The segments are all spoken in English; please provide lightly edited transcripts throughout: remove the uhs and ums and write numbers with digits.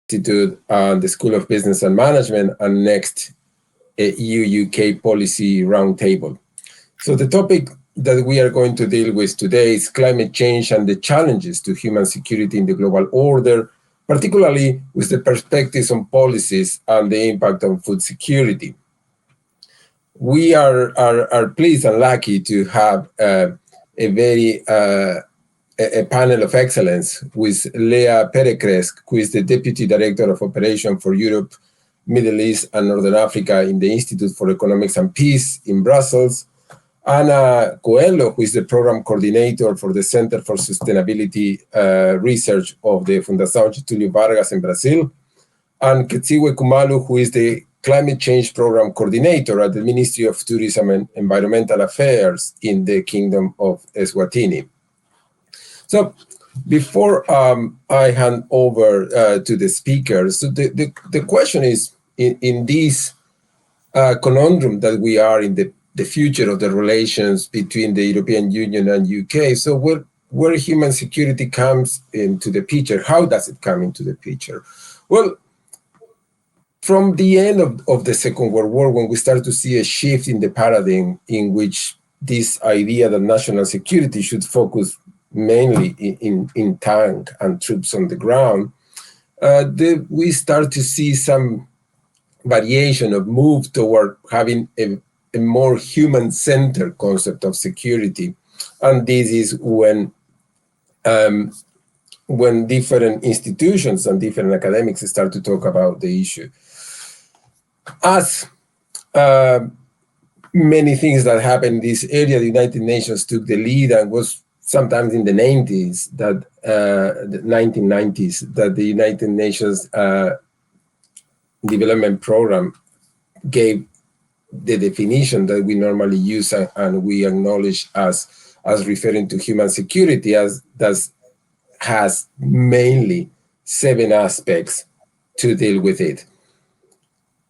Institute and the School of Business and Management, and next EU-UK Policy Round Table. So the topic that we are going to deal with today is climate change and the challenges to human security in the global order, particularly with the perspectives on policies and the impact on food security. We are pleased and lucky to have a panel of excellence with Leah Perekrests, who is the Deputy Director of Operation for Europe, Middle East and Northern Africa in the Institute for Economics and Peace in Brussels, Ana Coelho, who is the Program Coordinator for the Center for Sustainability Research of the Fundação Getúlio Vargas in Brazil, and Khetsiwe Khumalo, who is the Climate Change Program Coordinator at the Ministry of Tourism and Environmental Affairs in the Kingdom of Eswatini. So before I hand over to the speakers, so the question is, in this conundrum that we are in, the future of the relations between the European Union and UK, so where human security comes into the picture, how does it come into the picture? Well, from the end of the Second World War, when we start to see a shift in the paradigm in which this idea that national security should focus mainly in tank and troops on the ground, we start to see some variation of move toward having a more human-centered concept of security. And this is when different institutions and different academics start to talk about the issue. As many things that happened in this area, the United Nations took the lead, and was sometimes in the 90s, the 1990s, that the United Nations Development Program gave the definition that we normally use and we acknowledge as referring to human security, as that has mainly 7 aspects to deal with it.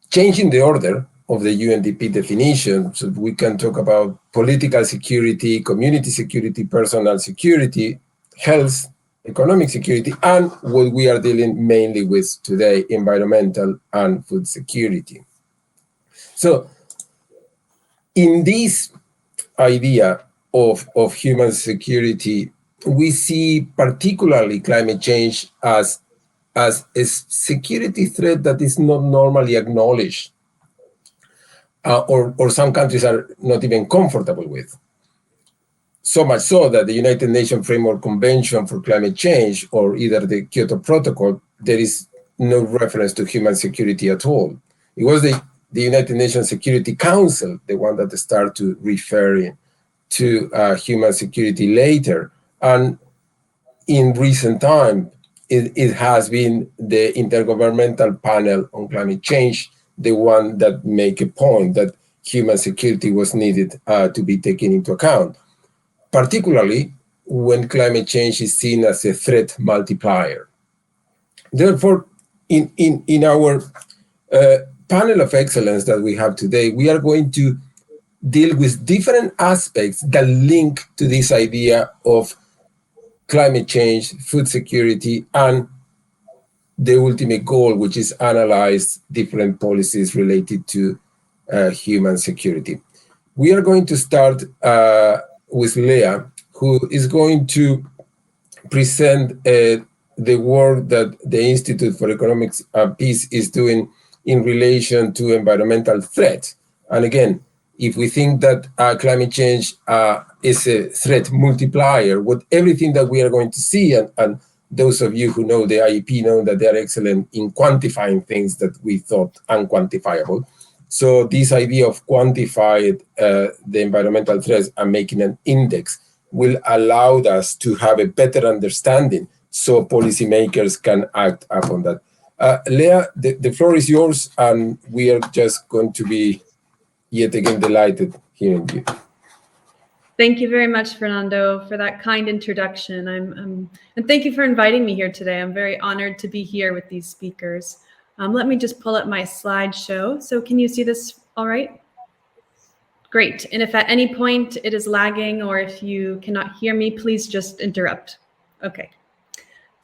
Changing the order of the UNDP definition, so we can talk about political security, community security, personal security, health, economic security, and what we are dealing mainly with today, environmental and food security. So in this idea of human security, we see particularly climate change as a security threat that is not normally acknowledged, or some countries are not even comfortable with. So much so that the United Nations Framework Convention for Climate Change, or either the Kyoto Protocol, there is no reference to human security at all. It was the United Nations Security Council, the one that started to refer to human security later. And in recent time, it has been the Intergovernmental Panel on Climate Change, the one that make a point that human security was needed to be taken into account, particularly when climate change is seen as a threat multiplier. Therefore, in our panel of excellence that we have today, we are going to deal with different aspects that link to this idea of climate change, food security, and the ultimate goal, which is analyze different policies related to human security. We are going to start with Leah, who is going to present the work that the Institute for Economics and Peace is doing in relation to environmental threats. And again, if we think that climate change is a threat multiplier, with everything that we are going to see, and those of you who know the IEP know that they are excellent in quantifying things that we thought unquantifiable. So this idea of quantifying the environmental threats and making an index will allow us to have a better understanding so policymakers can act upon that. Leah, the floor is yours, and we are just going to be yet again delighted hearing you. Thank you very much, Fernando, for that kind introduction. And thank you for inviting me here today. I'm very honored to be here with these speakers. Let me just pull up my slideshow. So can you see this all right? Great. And if at any point it is lagging or if you cannot hear me, please just interrupt. Okay.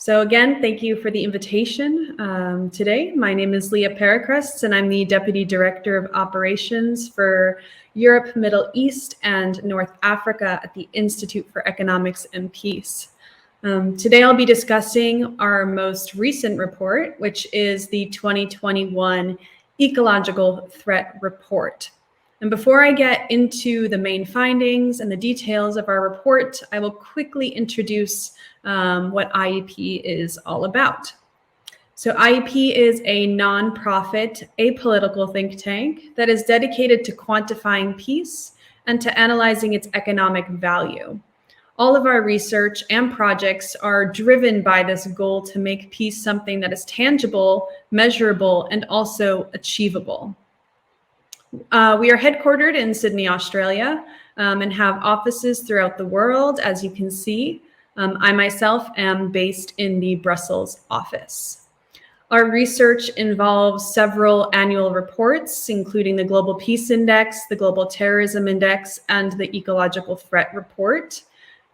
So again, thank you for the invitation today. My name is Leah Perekrests, and I'm the Deputy Director of Operations for Europe, Middle East, and North Africa at the Institute for Economics and Peace. Today I'll be discussing our most recent report, which is the 2021 Ecological Threat Report. And before I get into the main findings and the details of our report, I will quickly introduce what IEP is all about. So IEP is a nonprofit, apolitical think tank that is dedicated to quantifying peace and to analyzing its economic value. All of our research and projects are driven by this goal to make peace something that is tangible, measurable, and also achievable. We are headquartered in Sydney, Australia, and have offices throughout the world, as you can see. I myself am based in the Brussels office. Our research involves several annual reports, including the Global Peace Index, the Global Terrorism Index, and the Ecological Threat Report.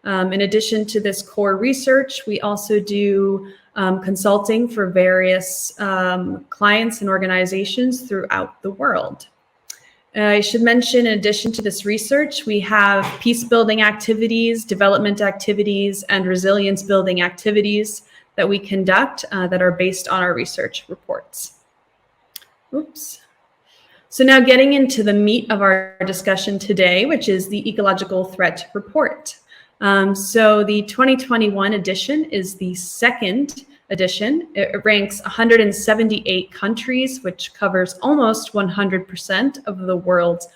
In addition to this core research, we also do consulting for various clients and organizations throughout the world. I should mention, in addition to this research, we have peace building activities, development activities, and resilience building activities that we conduct that are based on our research reports. Oops. So now getting into the meat of our discussion today, which is the Ecological Threat Report. So the 2021 edition is the second edition. It ranks 178 countries, which covers almost 100% of the world's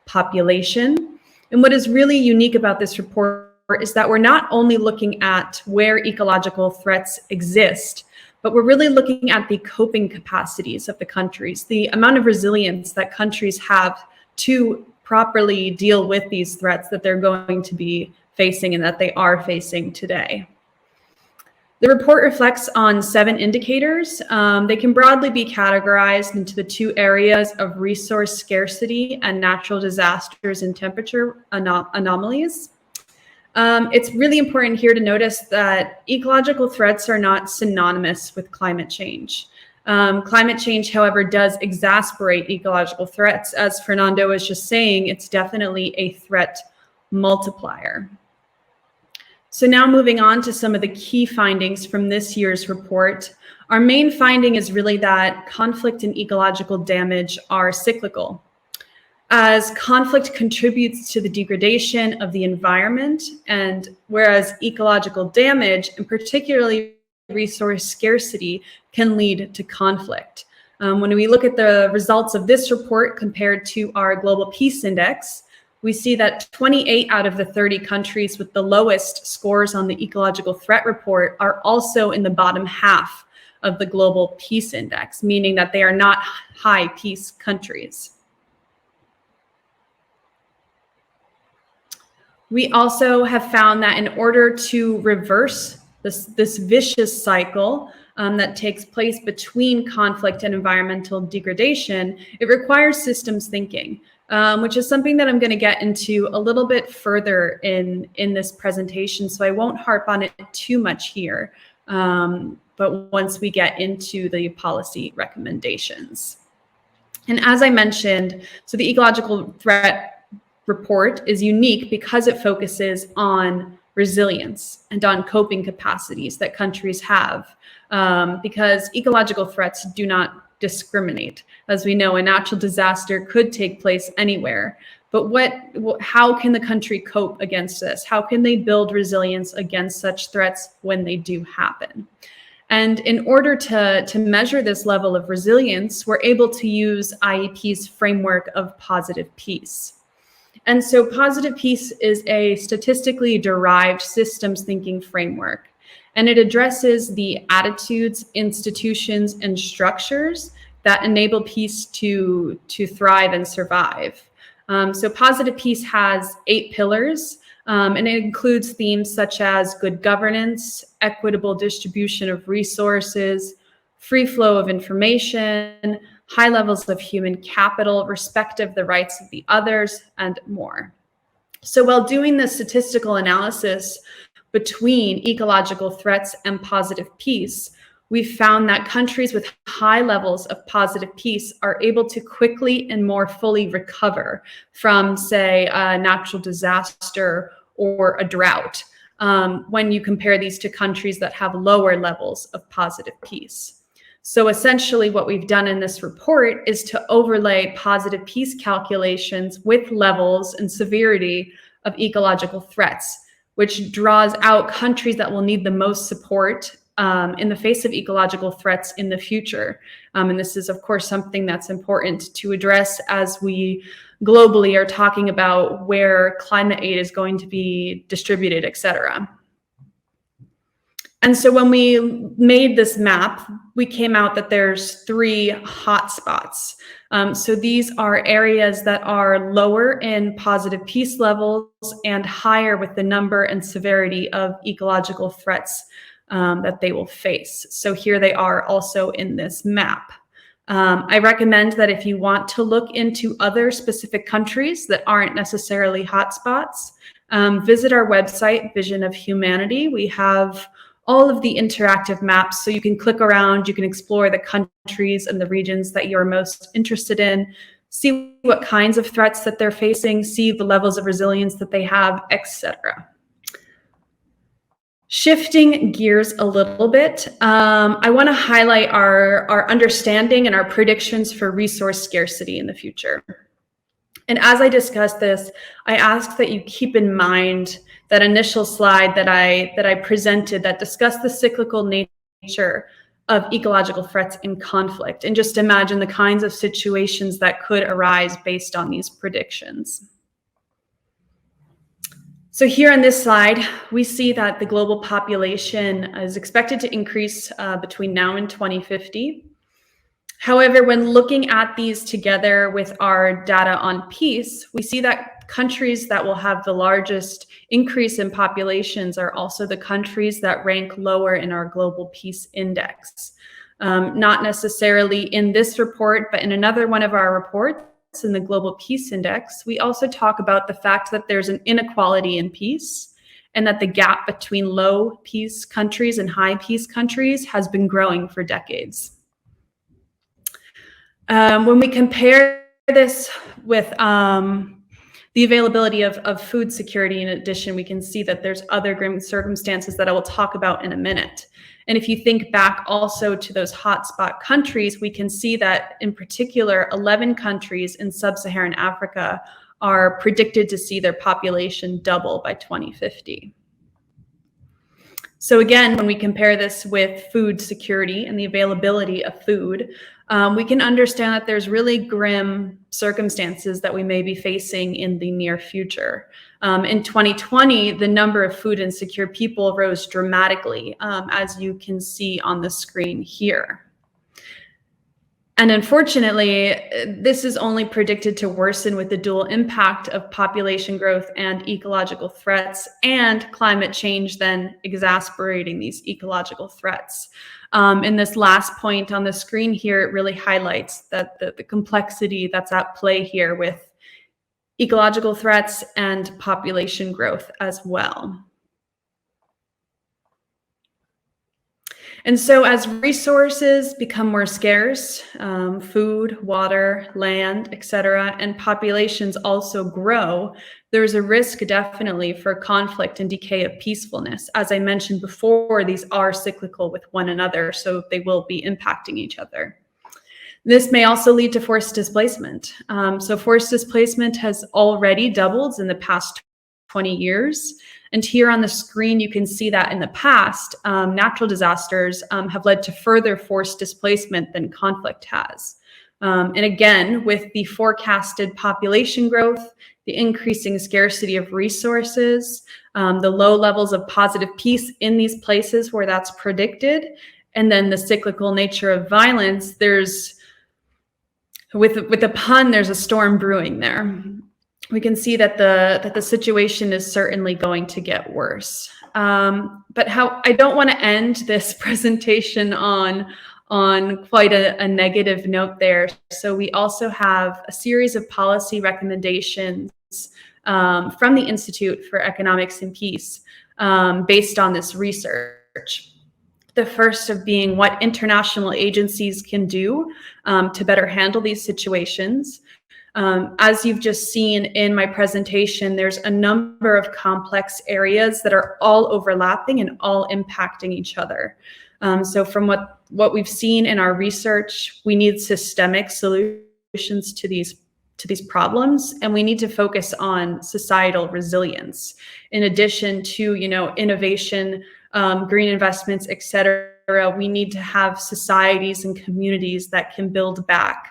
population. And what is really unique about this report is that we're not only looking at where ecological threats exist, but we're really looking at the coping capacities of the countries, the amount of resilience that countries have to properly deal with these threats that they're going to be facing and that they are facing today. The report reflects on 7 indicators. They can broadly be categorized into the 2 areas of resource scarcity and natural disasters and temperature anomalies. It's really important here to notice that ecological threats are not synonymous with climate change. Climate change, however, does exacerbate ecological threats. As Fernando was just saying, it's definitely a threat multiplier. So now moving on to some of the key findings from this year's report. Our main finding is really that conflict and ecological damage are cyclical. As conflict contributes to the degradation of the environment, and whereas ecological damage, and particularly resource scarcity, can lead to conflict. When we look at the results of this report compared to our Global Peace Index, we see that 28 out of the 30 countries with the lowest scores on the Ecological Threat Report are also in the bottom half of the Global Peace Index, meaning that they are not high peace countries. We also have found that in order to reverse this vicious cycle that takes place between conflict and environmental degradation, it requires systems thinking. Which is something that I'm going to get into a little bit further in this presentation, so I won't harp on it too much here, but once we get into the policy recommendations. And as I mentioned, so the Ecological Threat Report is unique because it focuses on resilience and on coping capacities that countries have, because ecological threats do not discriminate. As we know, a natural disaster could take place anywhere. But how can the country cope against this? How can they build resilience against such threats when they do happen? And in order to measure this level of resilience, we're able to use IEP's framework of positive peace. And so positive peace is a statistically derived systems thinking framework. And it addresses the attitudes, institutions, and structures that enable peace to thrive and survive. So positive peace has 8 pillars, and it includes themes such as good governance, equitable distribution of resources, free flow of information, high levels of human capital, respect of the rights of the others, and more. So while doing this statistical analysis, between ecological threats and positive peace, we've found that countries with high levels of positive peace are able to quickly and more fully recover from, say, a natural disaster or a drought, when you compare these to countries that have lower levels of positive peace. So essentially what we've done in this report is to overlay positive peace calculations with levels and severity of ecological threats, which draws out countries that will need the most support in the face of ecological threats in the future. And this is, of course, something that's important to address as we globally are talking about where climate aid is going to be distributed, et cetera. And so when we made this map, we came out that there's 3 hotspots. So these are areas that are lower in positive peace levels and higher with the number and severity of ecological threats that they will face. So here they are also in this map. I recommend that if you want to look into other specific countries that aren't necessarily hotspots, visit our website, Vision of Humanity. We have all of the interactive maps, so you can click around, you can explore the countries and the regions that you're most interested in, see what kinds of threats that they're facing, see the levels of resilience that they have, etc. Shifting gears a little bit, I want to highlight our understanding and our predictions for resource scarcity in the future. And as I discuss this, I ask that you keep in mind that initial slide that I presented that discussed the cyclical nature of ecological threats and conflict, and just imagine the kinds of situations that could arise based on these predictions. So here on this slide, we see that the global population is expected to increase between now and 2050. However, when looking at these together with our data on peace, we see that countries that will have the largest increase in populations are also the countries that rank lower in our global peace index. Not necessarily in this report, but in another one of our reports, in the Global Peace Index, we also talk about the fact that there's an inequality in peace and that the gap between low peace countries and high peace countries has been growing for decades. When we compare this with the availability of food security, in addition, we can see that there's other grim circumstances that I will talk about in a minute. And if you think back also to those hotspot countries, we can see that in particular, 11 countries in sub-Saharan Africa are predicted to see their population double by 2050. So again, when we compare this with food security and the availability of food, we can understand that there's really grim circumstances that we may be facing in the near future. In 2020, the number of food insecure people rose dramatically, as you can see on the screen here. And unfortunately, this is only predicted to worsen with the dual impact of population growth and ecological threats, and climate change then exacerbating these ecological threats. In this last point on the screen here, it really highlights that the complexity that's at play here with ecological threats and population growth as well. And so as resources become more scarce, food, water, land, etc., and populations also grow, there's a risk definitely for conflict and decay of peacefulness. As I mentioned before, these are cyclical with one another, so they will be impacting each other. This may also lead to forced displacement. So forced displacement has already doubled in the past 20 years. And here on the screen, you can see that in the past, natural disasters have led to further forced displacement than conflict has. And again, with the forecasted population growth, the increasing scarcity of resources, the low levels of positive peace in these places where that's predicted, and then the cyclical nature of violence, there's, with a pun, there's a storm brewing there. We can see that the situation is certainly going to get worse. But I don't want to end this presentation on quite a negative note there. So we also have a series of policy recommendations from the Institute for Economics and Peace based on this research. The first of being what international agencies can do to better handle these situations. As you've just seen in my presentation, there's a number of complex areas that are all overlapping and all impacting each other. So from what we've seen in our research, we need systemic solutions to these problems, and we need to focus on societal resilience. In addition to, innovation, green investments, et cetera, we need to have societies and communities that can build back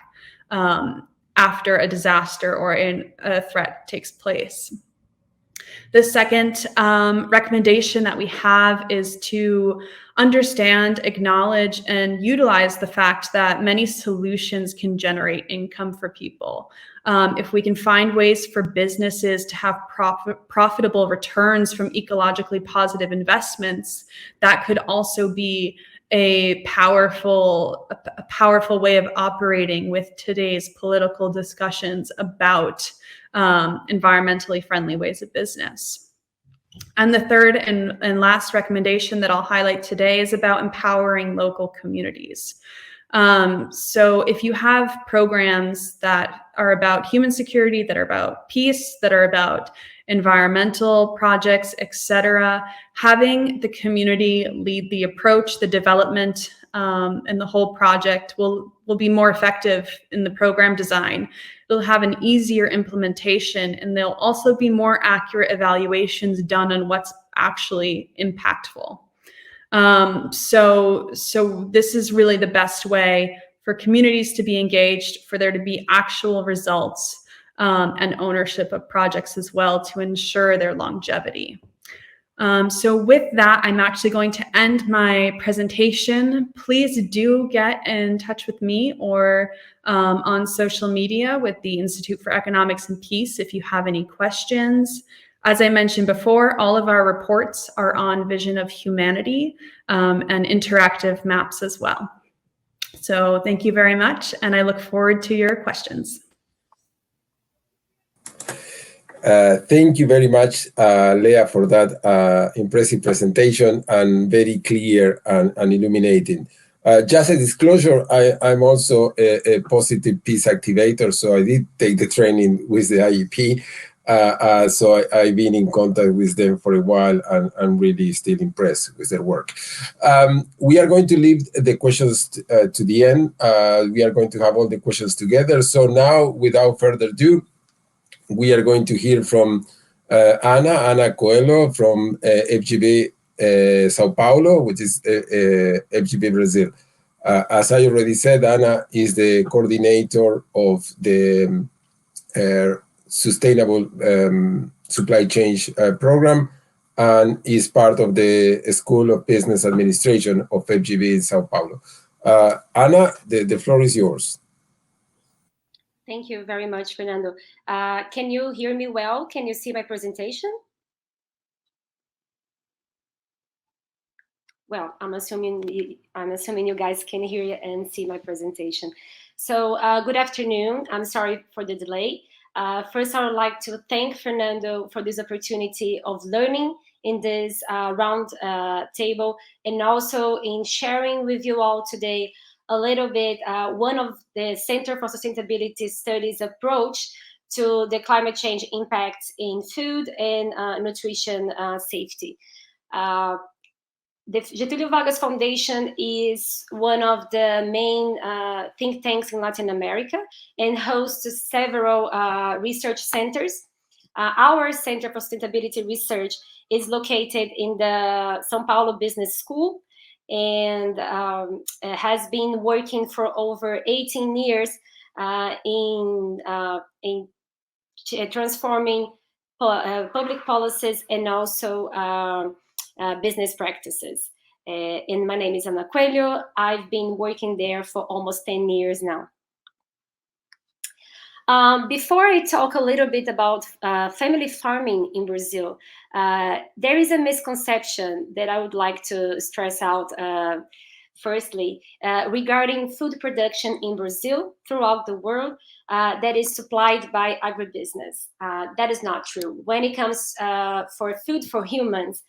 after a disaster or a threat takes place. The second recommendation that we have is to understand, acknowledge, and utilize the fact that many solutions can generate income for people. If we can find ways for businesses to have profitable returns from ecologically positive investments, that could also be a powerful way of operating with today's political discussions about environmentally friendly ways of business. And the third and last recommendation that I'll highlight today is about empowering local communities. So if you have programs that are about human security, that are about peace, that are about environmental projects, etc., having the community lead the approach, the development, and the whole project will be more effective in the program design. It'll have an easier implementation, and there'll also be more accurate evaluations done on what's actually impactful. So this is really the best way for communities to be engaged, for there to be actual results, and ownership of projects as well to ensure their longevity. So with that, I'm actually going to end my presentation. Please do get in touch with me or on social media with the Institute for Economics and Peace if you have any questions. As I mentioned before, all of our reports are on Vision of Humanity and interactive maps as well. So thank you very much, and I look forward to your questions. Thank you very much, Leah, for that impressive presentation and very clear and illuminating. Just a disclosure, I'm also a positive peace activator, so I did take the training with the IEP. So I've been in contact with them for a while, and I'm really still impressed with their work. We are going to leave the questions to the end. We are going to have all the questions together. So now, without further ado, we are going to hear from Ana Coelho from FGV Sao Paulo, which is FGV Brazil. As I already said, Ana is the coordinator of the Sustainable Supply Chain Program and is part of the School of Business Administration of FGV in Sao Paulo. Ana, the floor is yours. Thank you very much, Fernando. Can you hear me well? Can you see my presentation? Well, I'm assuming you guys can hear and see my presentation. So good afternoon. I'm sorry for the delay. First, I would like to thank Fernando for this opportunity of learning in this round table, and also in sharing with you all today a little bit one of the Center for Sustainability Studies approach to the climate change impacts in food and nutrition safety. The Getúlio Vargas Foundation is one of the main think tanks in Latin America and hosts several research centers. Our Center for Sustainability Research is located in the Sao Paulo Business School and has been working for over 18 years in transforming public policies and also business practices. And my name is Ana Coelho. I've been working there for almost 10 years now. Before I talk a little bit about family farming in Brazil, there is a misconception that I would like to stress out Firstly, regarding food production in Brazil throughout the world that is supplied by agribusiness. That is not true. When it comes for food for humans,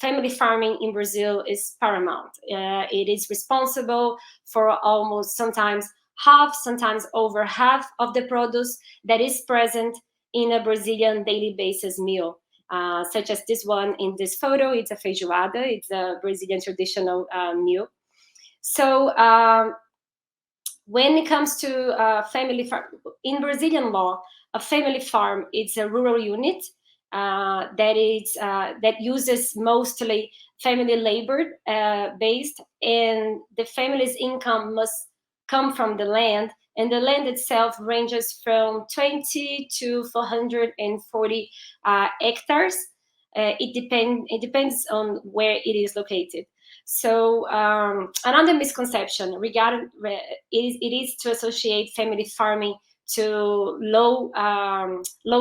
family farming in Brazil is paramount. It is responsible for almost sometimes half, sometimes over half of the produce that is present in a Brazilian daily basis meal. Such as this one in this photo, it's a feijoada, it's a Brazilian traditional meal. So when it comes to family farm, in Brazilian law, a family farm, it's a rural unit that uses mostly family labor based, and the family's income must come from the land, and the land itself ranges from 20 to 440 hectares. It depends on where it is located. So another misconception regarding it is to associate family farming to low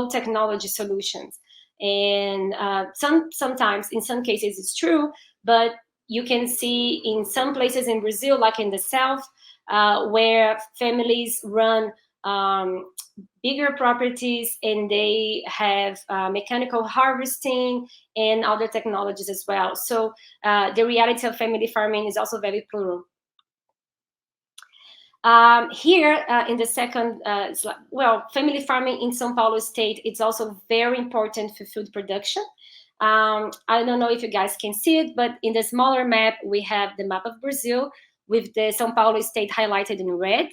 technology solutions, and sometimes in some cases it's true, but you can see in some places in Brazil, like in the south, where families run bigger properties and they have mechanical harvesting and other technologies as well. So the reality of family farming is also very plural. Here in the second, well, family farming in Sao Paulo state, it's also very important for food production. I don't know if you guys can see it, but in the smaller map, we have the map of Brazil with the Sao Paulo state highlighted in red.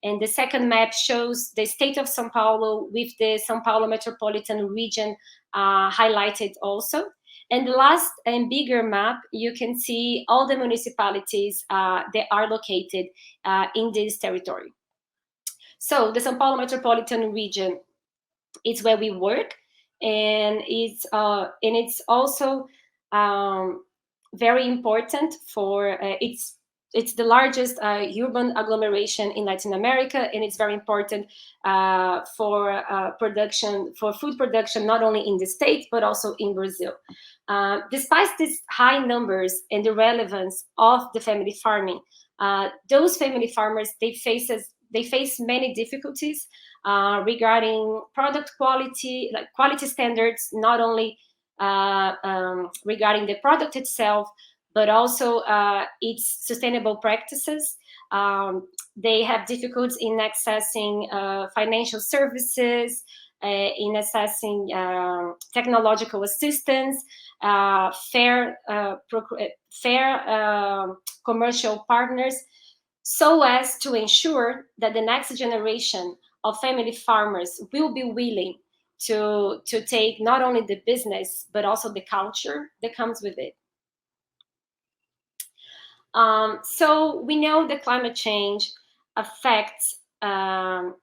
And the second map shows the state of Sao Paulo with the Sao Paulo metropolitan region highlighted also. And the last and bigger map, you can see all the municipalities that are located in this territory. So the Sao Paulo metropolitan region is where we work, and it's also very important for it's the largest urban agglomeration in Latin America, and it's very important for food production, not only in the States, but also in Brazil. Despite these high numbers and the relevance of the family farming, those family farmers, they face many difficulties regarding product quality, like quality standards, not only regarding the product itself, but also its sustainable practices. They have difficulties in accessing financial services, in assessing technological assistance, fair commercial partners, so as to ensure that the next generation of family farmers will be willing to take not only the business, but also the culture that comes with it. So we know that climate change affects the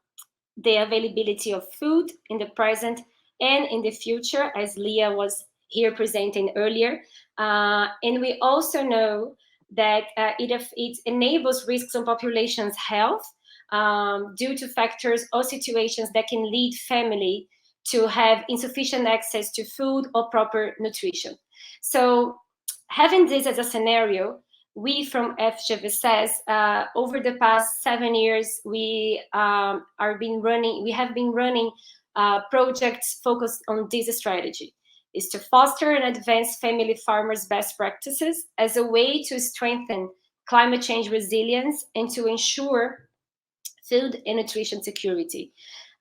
availability of food in the present and in the future, as Leah was here presenting earlier. And we also know that it enables risks on population's health due to factors or situations that can lead family to have insufficient access to food or proper nutrition. So having this as a scenario, we from FGVSS, over the past 7 years, we have been running projects focused on this strategy, is to foster and advance family farmers' best practices as a way to strengthen climate change resilience and to ensure food and nutrition security.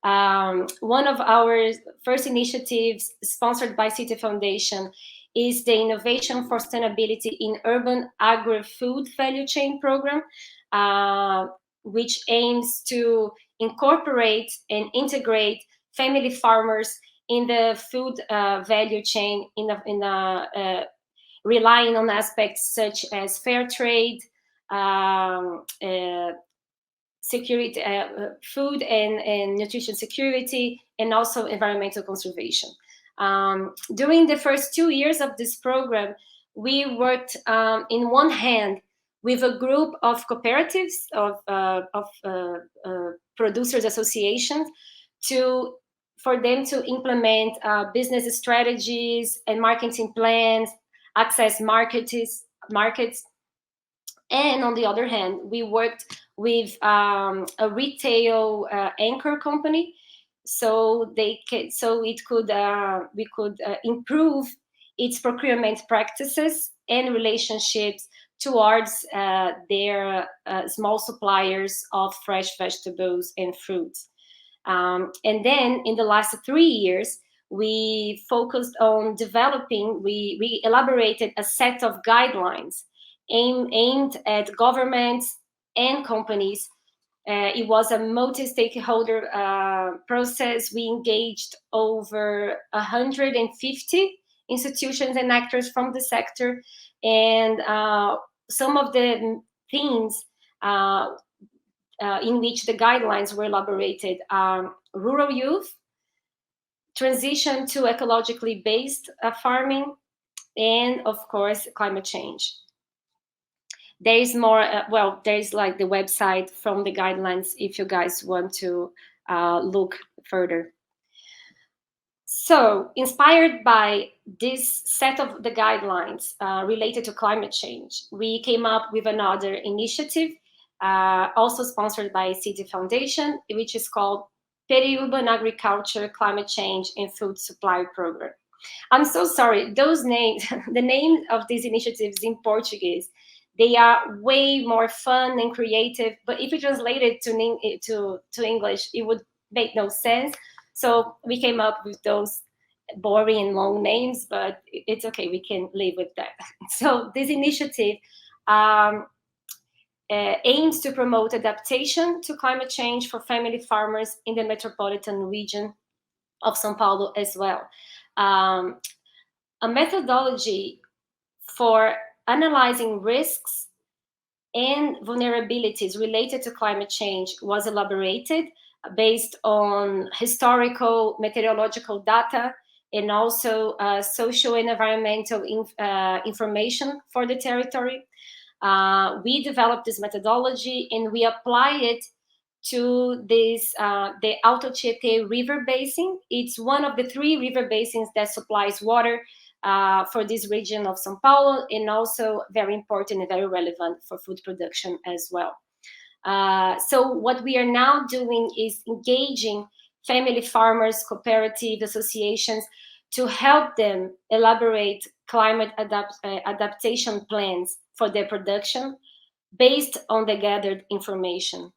One of our first initiatives sponsored by City Foundation is the Innovation for Sustainability in Urban Agri-Food Value Chain program, which aims to incorporate and integrate family farmers in the food value chain, relying on aspects such as fair trade, security, food and nutrition security, and also environmental conservation. During the first 2 years of this program, we worked in one hand with a group of cooperatives, of producers associations, for them to implement business strategies and marketing plans, access markets, And on the other hand, we worked with a retail anchor company, so we could improve its procurement practices and relationships towards their small suppliers of fresh vegetables and fruits. And then in the last 3 years, we focused on developing, we elaborated a set of guidelines aimed at governments and companies. It was a multi-stakeholder process. We engaged over 150 institutions and actors from the sector, and some of the themes in which the guidelines were elaborated are rural youth, transition to ecologically based farming, and of course, climate change. There is more, there's like the website from the guidelines if you guys want to look further. So, inspired by this set of the guidelines related to climate change, we came up with another initiative, also sponsored by City Foundation, which is called Peri-Urban Agriculture, Climate Change and Food Supply Program. I'm so sorry, those names, the name of these initiatives in Portuguese, they are way more fun and creative, but if you translate it to English, it would make no sense. So we came up with those boring and long names, but it's okay, we can live with that. So this initiative aims to promote adaptation to climate change for family farmers in the metropolitan region of Sao Paulo as well. A methodology for analyzing risks and vulnerabilities related to climate change was elaborated based on historical meteorological data and also social and environmental information for the territory. We developed this methodology and we apply it to this, the Alto Tietê River Basin. It's one of the 3 river basins that supplies water for this region of Sao Paulo, and also very important and very relevant for food production as well. So what we are now doing is engaging family farmers, cooperative associations to help them elaborate climate adaptation plans for their production based on the gathered information.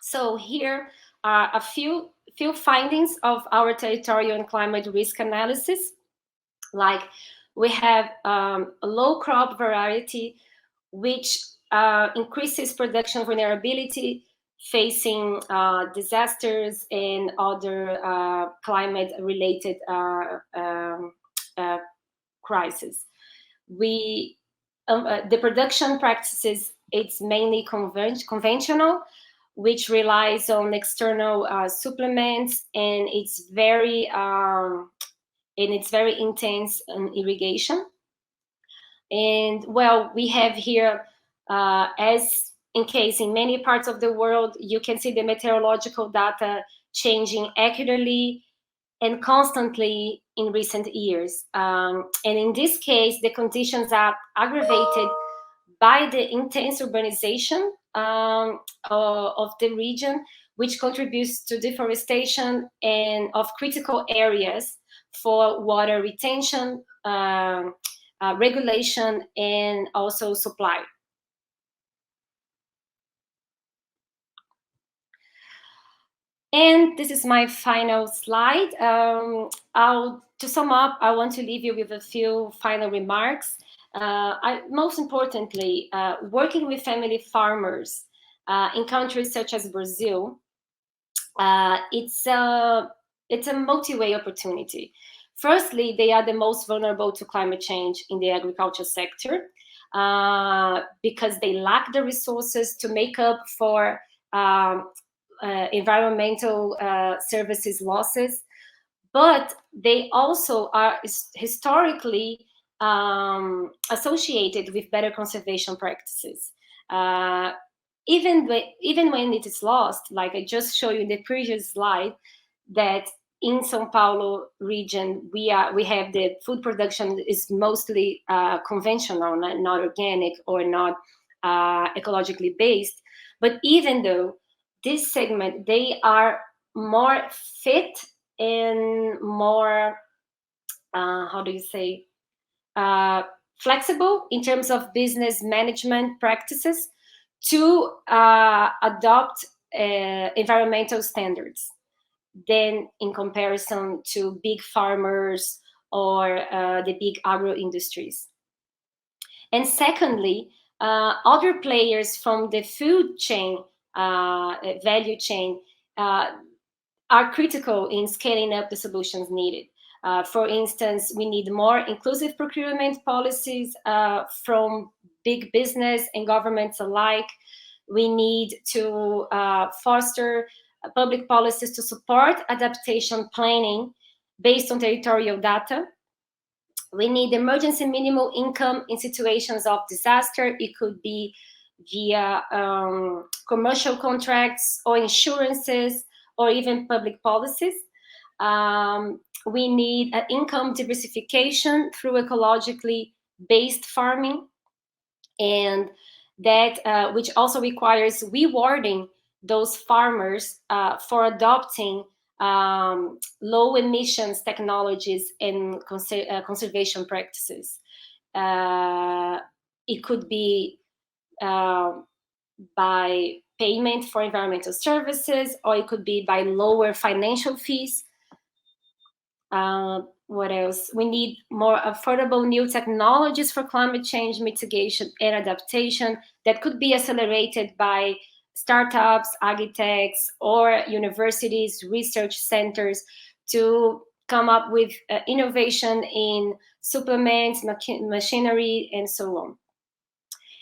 So here are a few findings of our territorial and climate risk analysis. Like we have a low crop variety, which increases production vulnerability facing disasters and other climate-related crises. The production practices, it's mainly conventional, which relies on external supplements, and it's very intense in irrigation. And well, we have here, as in case in many parts of the world, you can see the meteorological data changing accurately and constantly in recent years. And in this case, the conditions are aggravated by the intense urbanization of the region, which contributes to deforestation and of critical areas for water retention, regulation, and also supply. And this is my final slide. To sum up, I want to leave you with a few final remarks. Most importantly, working with family farmers in countries such as Brazil, it's a multi-way opportunity. Firstly, they are the most vulnerable to climate change in the agriculture sector because they lack the resources to make up for environmental services losses, but they also are historically associated with better conservation practices. Even when it is lost, like I just showed you in the previous slide, that in Sao Paulo region, we have the food production is mostly conventional, not organic or not ecologically based. But even though this segment, they are more fit and more, how do you say, flexible in terms of business management practices to adopt environmental standards than in comparison to big farmers or the big agro industries. And secondly, other players from the food chain, value chain, are critical in scaling up the solutions needed. For instance, we need more inclusive procurement policies from big business and governments alike. We need to foster public policies to support adaptation planning based on territorial data. We need emergency minimum income in situations of disaster. It could be via commercial contracts or insurances or even public policies. We need an income diversification through ecologically based farming, and that which also requires rewarding those farmers for adopting low emissions technologies and conservation practices. It could be by payment for environmental services, or it could be by lower financial fees. What else? We need more affordable new technologies for climate change mitigation and adaptation that could be accelerated by startups, agritechs, or universities, research centers to come up with innovation in supplements, machinery, and so on.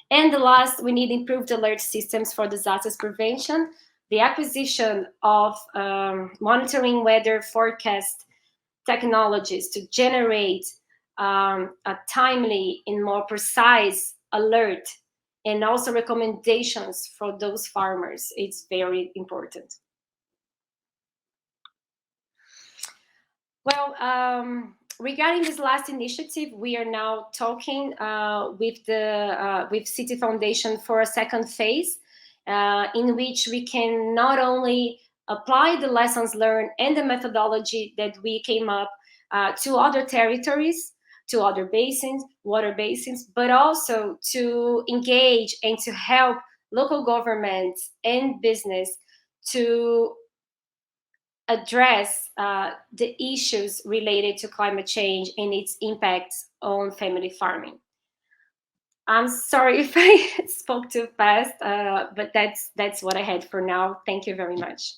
And the last, we need improved alert systems for disasters prevention, the acquisition of monitoring weather forecast technologies to generate a timely and more precise alert, and also recommendations for those farmers. It's very important. Well, regarding this last initiative, we are now talking with City Foundation for a second phase, in which we can not only apply the lessons learned and the methodology that we came up to other territories, to other basins, water basins, but also to engage and to help local governments and business to address the issues related to climate change and its impacts on family farming. I'm sorry if I spoke too fast, but that's what I had for now. Thank you very much.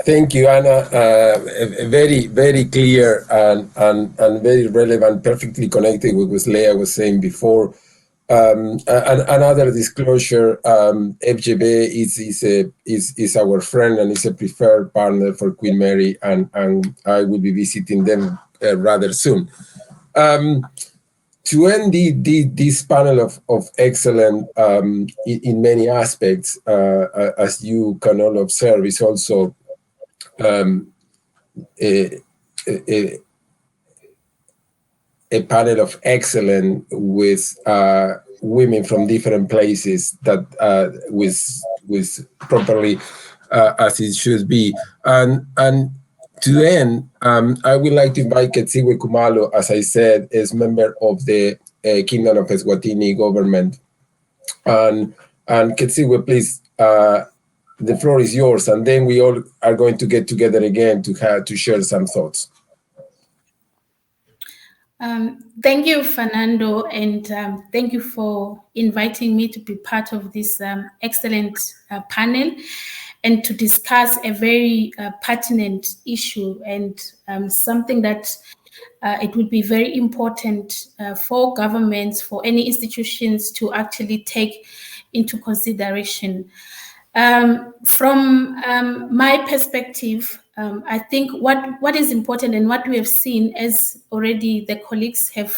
Thank you, Anna. Very, very clear and very relevant, perfectly connected with what Leah was saying before. And another disclosure, FGB is our friend and is a preferred partner for Queen Mary, and I will be visiting them rather soon. To end this panel of excellent in many aspects, as you can all observe, is also a panel of excellent with women from different places that with properly as it should be. And to end, I would like to invite Khetsiwe Khumalo, as I said, as member of the Kingdom of Eswatini government. And Khetsiwe, please, the floor is yours, and then we all are going to get together again to share some thoughts. Thank you, Fernando, and thank you for inviting me to be part of this excellent panel and to discuss a very pertinent issue and something that it would be very important for governments, for any institutions to actually take into consideration. From my perspective, I think what is important and what we have seen, as already the colleagues have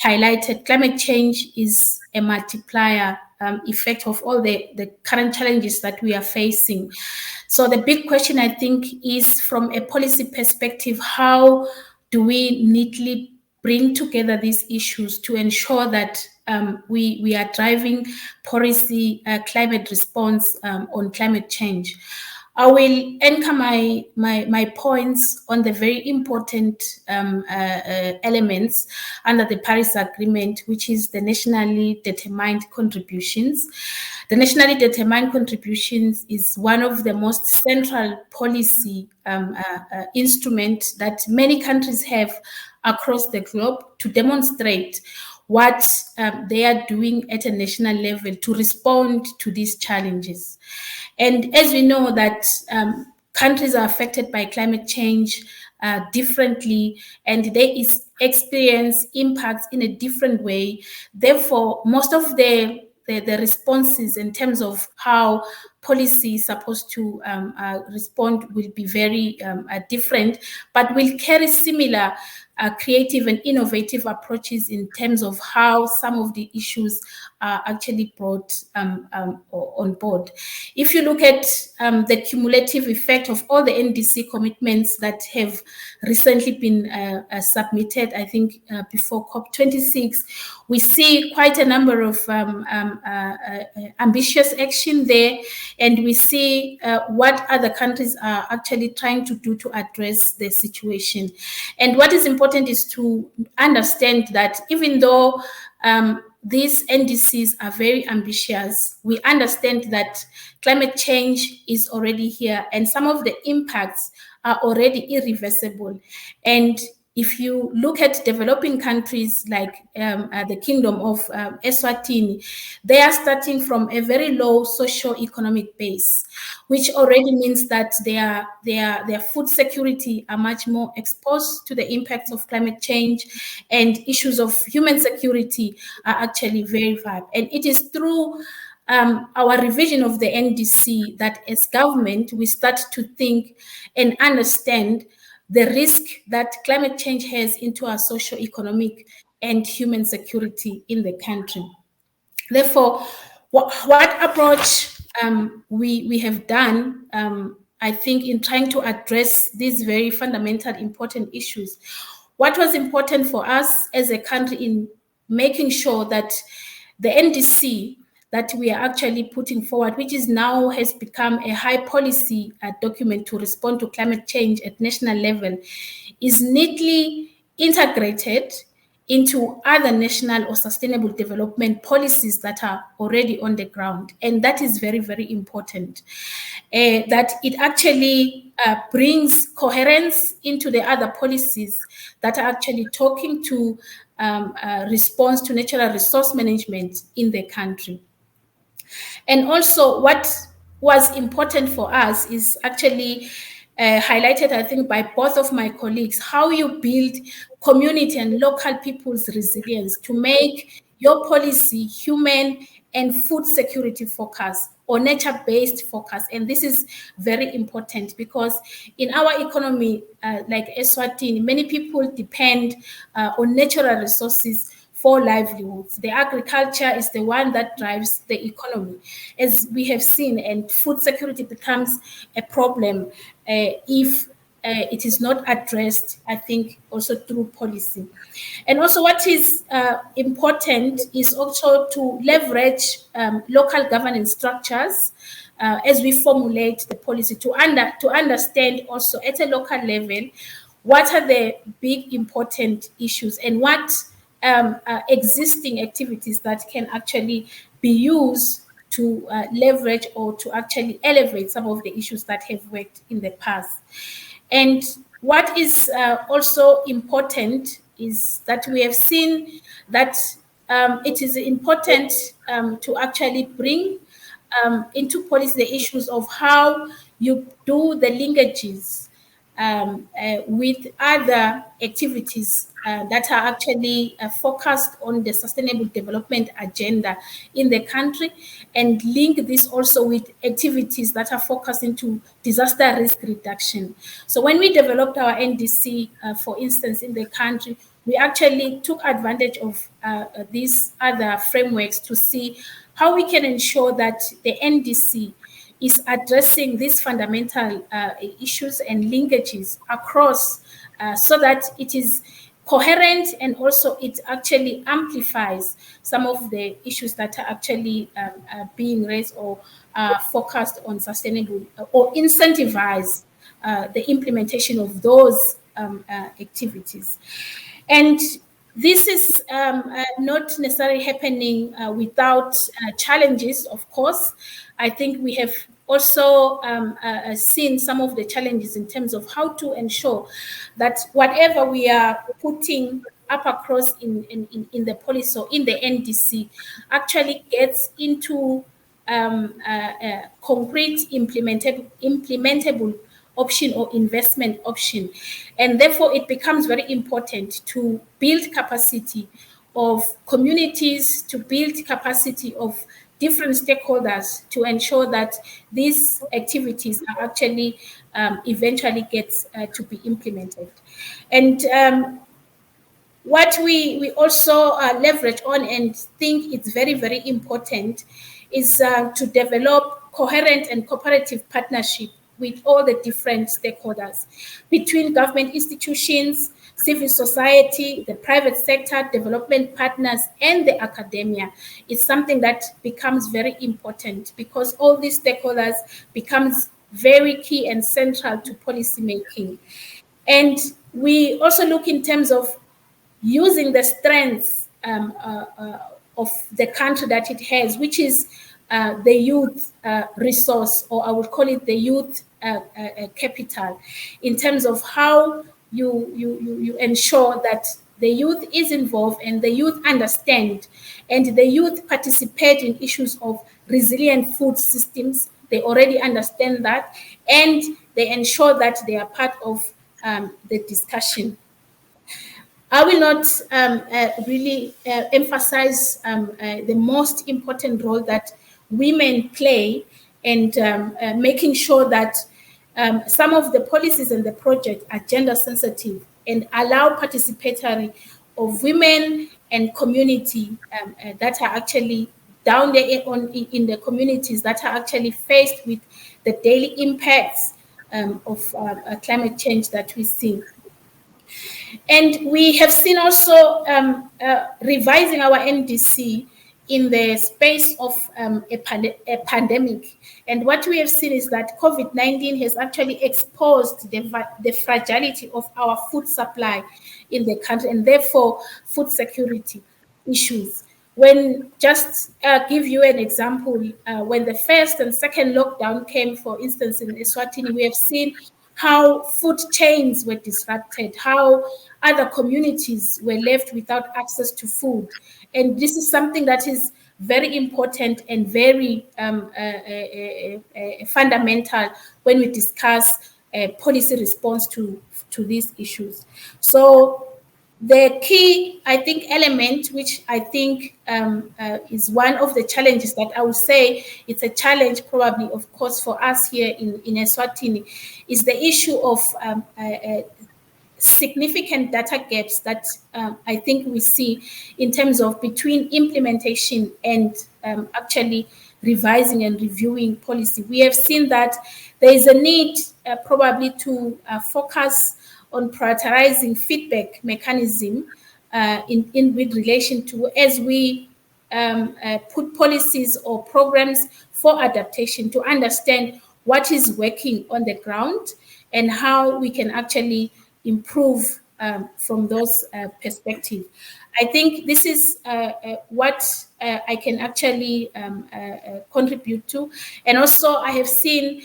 highlighted, climate change is a multiplier effect of all the current challenges that we are facing. So the big question, I think, is from a policy perspective, how do we neatly bring together these issues to ensure that we are driving policy climate response on climate change? I will anchor my points on the very important elements under the Paris Agreement, which is the nationally determined contributions. The nationally determined contributions is one of the most central policy instruments that many countries have across the globe to demonstrate what they are doing at a national level to respond to these challenges. And as we know that countries are affected by climate change differently, and they experience impacts in a different way. Therefore, most of the responses in terms of how policy is supposed to respond will be very different, but will carry similar creative and innovative approaches in terms of how some of the issues are actually brought on board. If you look at the cumulative effect of all the NDC commitments that have recently been submitted, I think before COP26, we see quite a number of ambitious action there, and we see what other countries are actually trying to do to address the situation. And what is important is to understand that even though these NDCs are very ambitious, we understand that climate change is already here and some of the impacts are already irreversible. And if you look at developing countries like the Kingdom of Eswatini, they are starting from a very low socio-economic base, which already means that their food security are much more exposed to the impacts of climate change, and issues of human security are actually very vital. And it is through our revision of the NDC that as government, we start to think and understand the risk that climate change has into our socio-economic and human security in the country. Therefore, what approach we have done, I think, in trying to address these very fundamental, important issues, what was important for us as a country in making sure that the NDC that we are actually putting forward, which is now has become a high policy document to respond to climate change at national level, is neatly integrated into other national or sustainable development policies that are already on the ground. And that is very, very important, that it actually brings coherence into the other policies that are actually talking to response to natural resource management in the country. And also what was important for us is actually highlighted, I think, by both of my colleagues, how you build community and local people's resilience to make your policy human and food security focused or nature-based focus. And this is very important because in our economy, like Eswatini, many people depend on natural resources for livelihoods. The agriculture is the one that drives the economy, as we have seen, and food security becomes a problem if it is not addressed, I think, also through policy. And also what is important is also to leverage local governance structures as we formulate the policy to understand also at a local level what are the big important issues and what existing activities that can actually be used to leverage or to actually elevate some of the issues that have worked in the past. And what is also important is that we have seen that it is important to actually bring into policy the issues of how you do the linkages with other activities that are actually focused on the sustainable development agenda in the country, and link this also with activities that are focused into disaster risk reduction. So when we developed our NDC, for instance, in the country, we actually took advantage of these other frameworks to see how we can ensure that the NDC is addressing these fundamental issues and linkages across, so that it is coherent, and also it actually amplifies some of the issues that are actually being raised or focused on sustainable, or incentivize the implementation of those activities. And this is not necessarily happening without challenges, of course. I think we have also seen some of the challenges in terms of how to ensure that whatever we are putting up across in the policy or in the NDC actually gets into concrete implementable option or investment option. And therefore, it becomes very important to build capacity of communities, to build capacity of different stakeholders to ensure that these activities are actually eventually gets to be implemented. And what we also leverage on and think it's very, very important is to develop coherent and cooperative partnership with all the different stakeholders between government institutions, civil society, the private sector, development partners, and the academia. It's something that becomes very important because all these stakeholders becomes very key and central to policy making. And we also look in terms of using the strengths of the country that it has, which is the youth resource, or I would call it the youth capital, in terms of how you ensure that the youth is involved and the youth understand and the youth participate in issues of resilient food systems. They already understand that, and they ensure that they are part of the discussion. I will not really emphasize the most important role that women play, and making sure that some of the policies and the project are gender sensitive and allow participatory of women and community that are actually down there in the communities that are actually faced with the daily impacts of climate change that we see. And we have seen also revising our NDC in the space of a pandemic. And what we have seen is that COVID-19 has actually exposed the fragility of our food supply in the country, and therefore food security issues. When, just give you an example, when the first and second lockdown came, for instance, in Eswatini, we have seen how food chains were disrupted, how other communities were left without access to food. And this is something that is very important and very fundamental when we discuss policy response to these issues. So the key, I think, element, which I think is one of the challenges that I would say it's a challenge probably, of course, for us here in Eswatini, is the issue of significant data gaps that I think we see in terms of between implementation and actually revising and reviewing policy. We have seen that there is a need probably to focus on prioritizing feedback mechanism in with relation to, as we put policies or programs for adaptation, to understand what is working on the ground and how we can actually improve from those perspectives. I think this is what I can actually contribute to. And also I have seen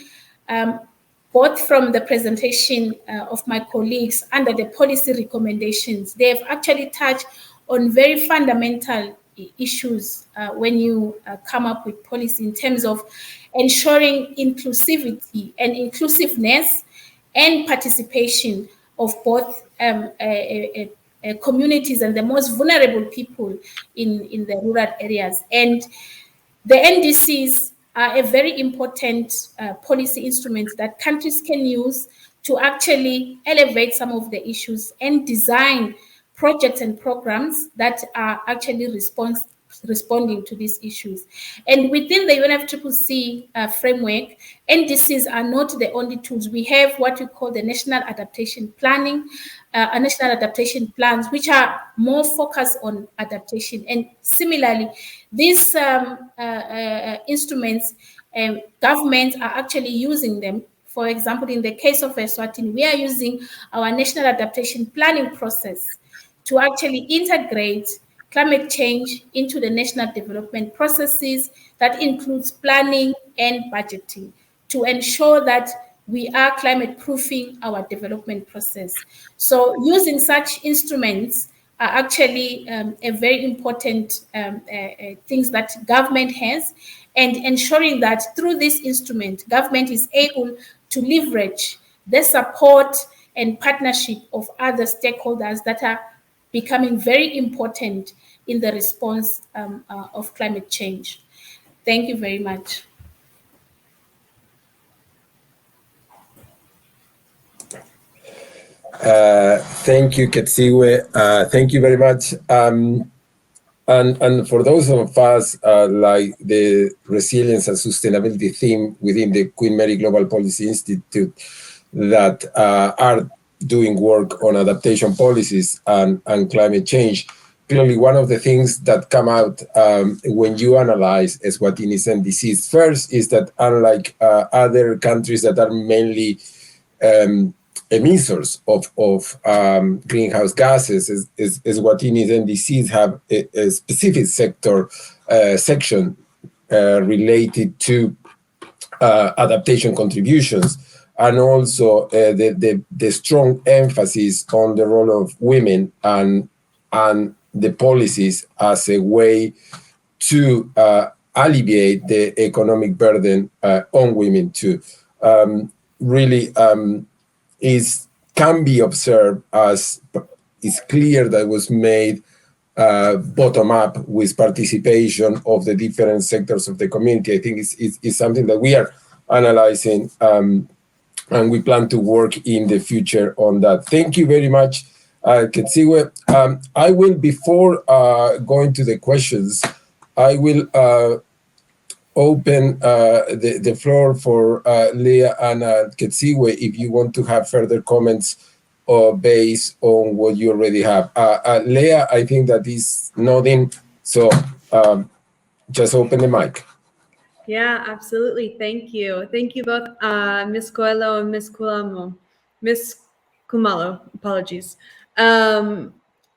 both from the presentation of my colleagues under the policy recommendations, they have actually touched on very fundamental issues when you come up with policy in terms of ensuring inclusivity and inclusiveness and participation of both communities and the most vulnerable people in the rural areas. And the NDCs are a very important policy instrument that countries can use to actually elevate some of the issues and design projects and programs that are actually responding to these issues. And within the UNFCCC framework, NDCs are not the only tools. We have what we call the National Adaptation Planning, National Adaptation Plans, which are more focused on adaptation. And similarly, these instruments, governments are actually using them. For example, in the case of Eswatini, we are using our National Adaptation Planning process to actually integrate climate change into the national development processes that includes planning and budgeting to ensure that we are climate proofing our development process. So using such instruments are actually a very important things that government has, and ensuring that through this instrument, government is able to leverage the support and partnership of other stakeholders that are becoming very important in the response of climate change. Thank you very much. Thank you, Khetsiwe. Thank you very much. And for those of us like the resilience and sustainability theme within the Queen Mary Global Policy Institute that are doing work on adaptation policies and climate change, clearly one of the things that come out when you analyze Eswatini's NDCs first is that unlike other countries that are mainly emitters of greenhouse gases, Eswatini's NDCs have a specific section related to adaptation contributions, and also the strong emphasis on the role of women and the policies as a way to alleviate the economic burden on women too. Really can be observed as it's clear that it was made bottom up with participation of the different sectors of the community. I think it's something that we are analyzing, and we plan to work in the future on that. Thank you very much, Khetsiwe. I will, before going to the questions, I will open the floor for Leah and Khetsiwe if you want to have further comments based on what you already have. Leah, I think that is nodding, so just open the mic. Yeah, absolutely. Thank you. Thank you both, Ms. Coelho and Ms. Khumalo, apologies. I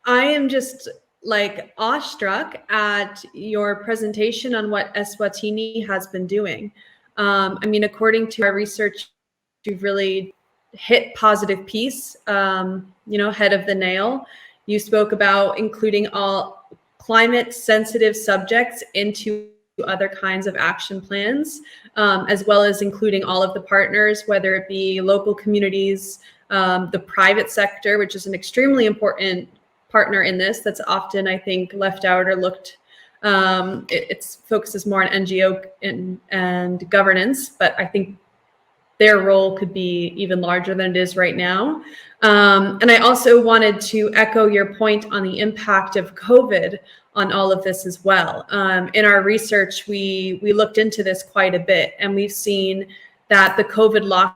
am just like awestruck at your presentation on what Eswatini has been doing. I mean, according to our research, you've really hit positive piece, head of the nail. You spoke about including all climate sensitive subjects into other kinds of action plans, as well as including all of the partners, whether it be local communities, the private sector, which is an extremely important partner in this that's often, I think, left out or looked. It focuses more on NGO and governance, but I think their role could be even larger than it is right now. And I also wanted to echo your point on the impact of COVID on all of this as well. In our research, we looked into this quite a bit, and we've seen that the COVID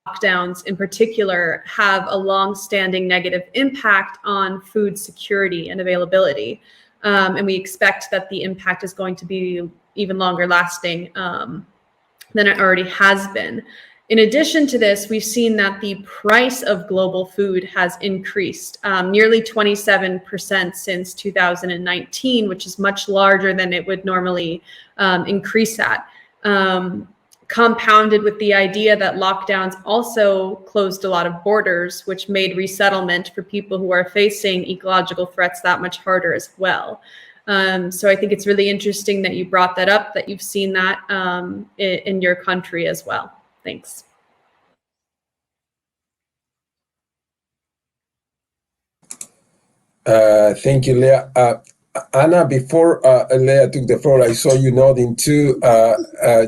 lockdowns in particular have a long-standing negative impact on food security and availability. And we expect that the impact is going to be even longer lasting than it already has been. In addition to this, we've seen that the price of global food has increased nearly 27% since 2019, which is much larger than it would normally increase at. Compounded with the idea that lockdowns also closed a lot of borders, which made resettlement for people who are facing ecological threats that much harder as well. So I think it's really interesting that you brought that up, that you've seen that in your country as well. Thanks. Thank you, Leah. Anna, before Leah took the floor, I saw you nodding too.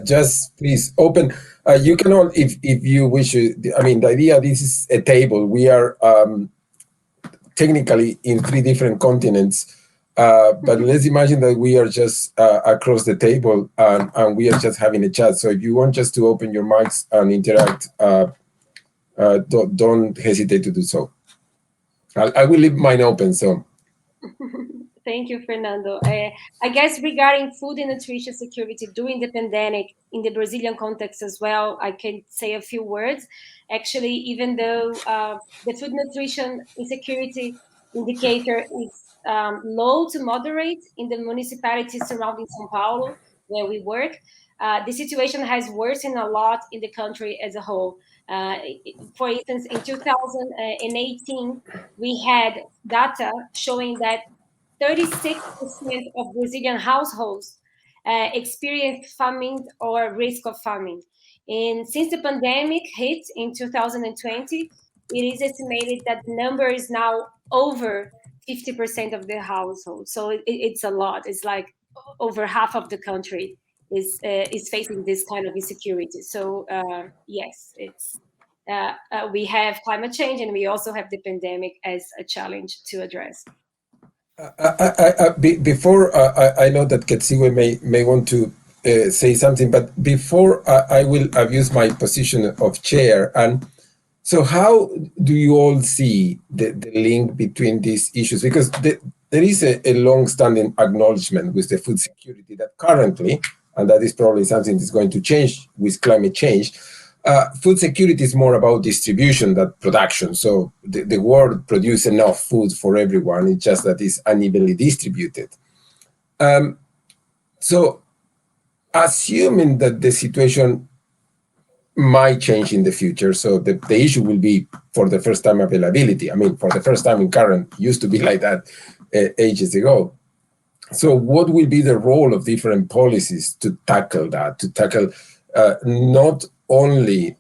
Just please open. You can all, if you wish. I mean, the idea, this is a table. We are technically in 3 different continents, but let's imagine that we are just across the table and we are just having a chat. So if you want just to open your mics and interact, don't hesitate to do so. I will leave mine open, so. Thank you, Fernando. I guess regarding food and nutrition security during the pandemic in the Brazilian context as well, I can say a few words. Actually, even though the food nutrition insecurity indicator is low to moderate in the municipalities surrounding Sao Paulo, where we work, the situation has worsened a lot in the country as a whole. For instance, in 2018, we had data showing that 36% of Brazilian households experienced famine or risk of famine. And since the pandemic hit in 2020, it is estimated that the number is now over 50% of the households. So it's a lot. It's like over half of the country is facing this kind of insecurity. So yes, it's we have climate change and we also have the pandemic as a challenge to address. Before I know that Khetsiwe may want to say something, but before I will abuse my position of chair. And so how do you all see the link between these issues? Because there is a long-standing acknowledgement with the food security that currently, and that is probably something that's going to change with climate change, food security is more about distribution than production. So the world produces enough food for everyone. It's just that it's unevenly distributed. So assuming that the situation might change in the future, so the issue will be for the first time availability. I mean, for the first time in current, used to be like that ages ago. So what will be the role of different policies to tackle that, to tackle not only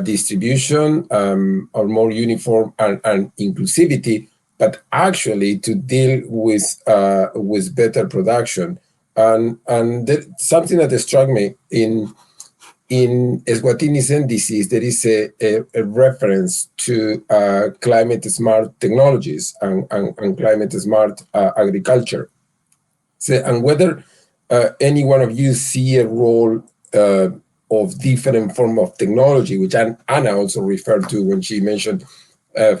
distribution or more uniform and inclusivity, but actually to deal with better production. And something that struck me in Eswatini's indices, there is a reference to climate smart technologies and climate smart agriculture. So, and whether any one of you see a role of different form of technology, which Anna also referred to when she mentioned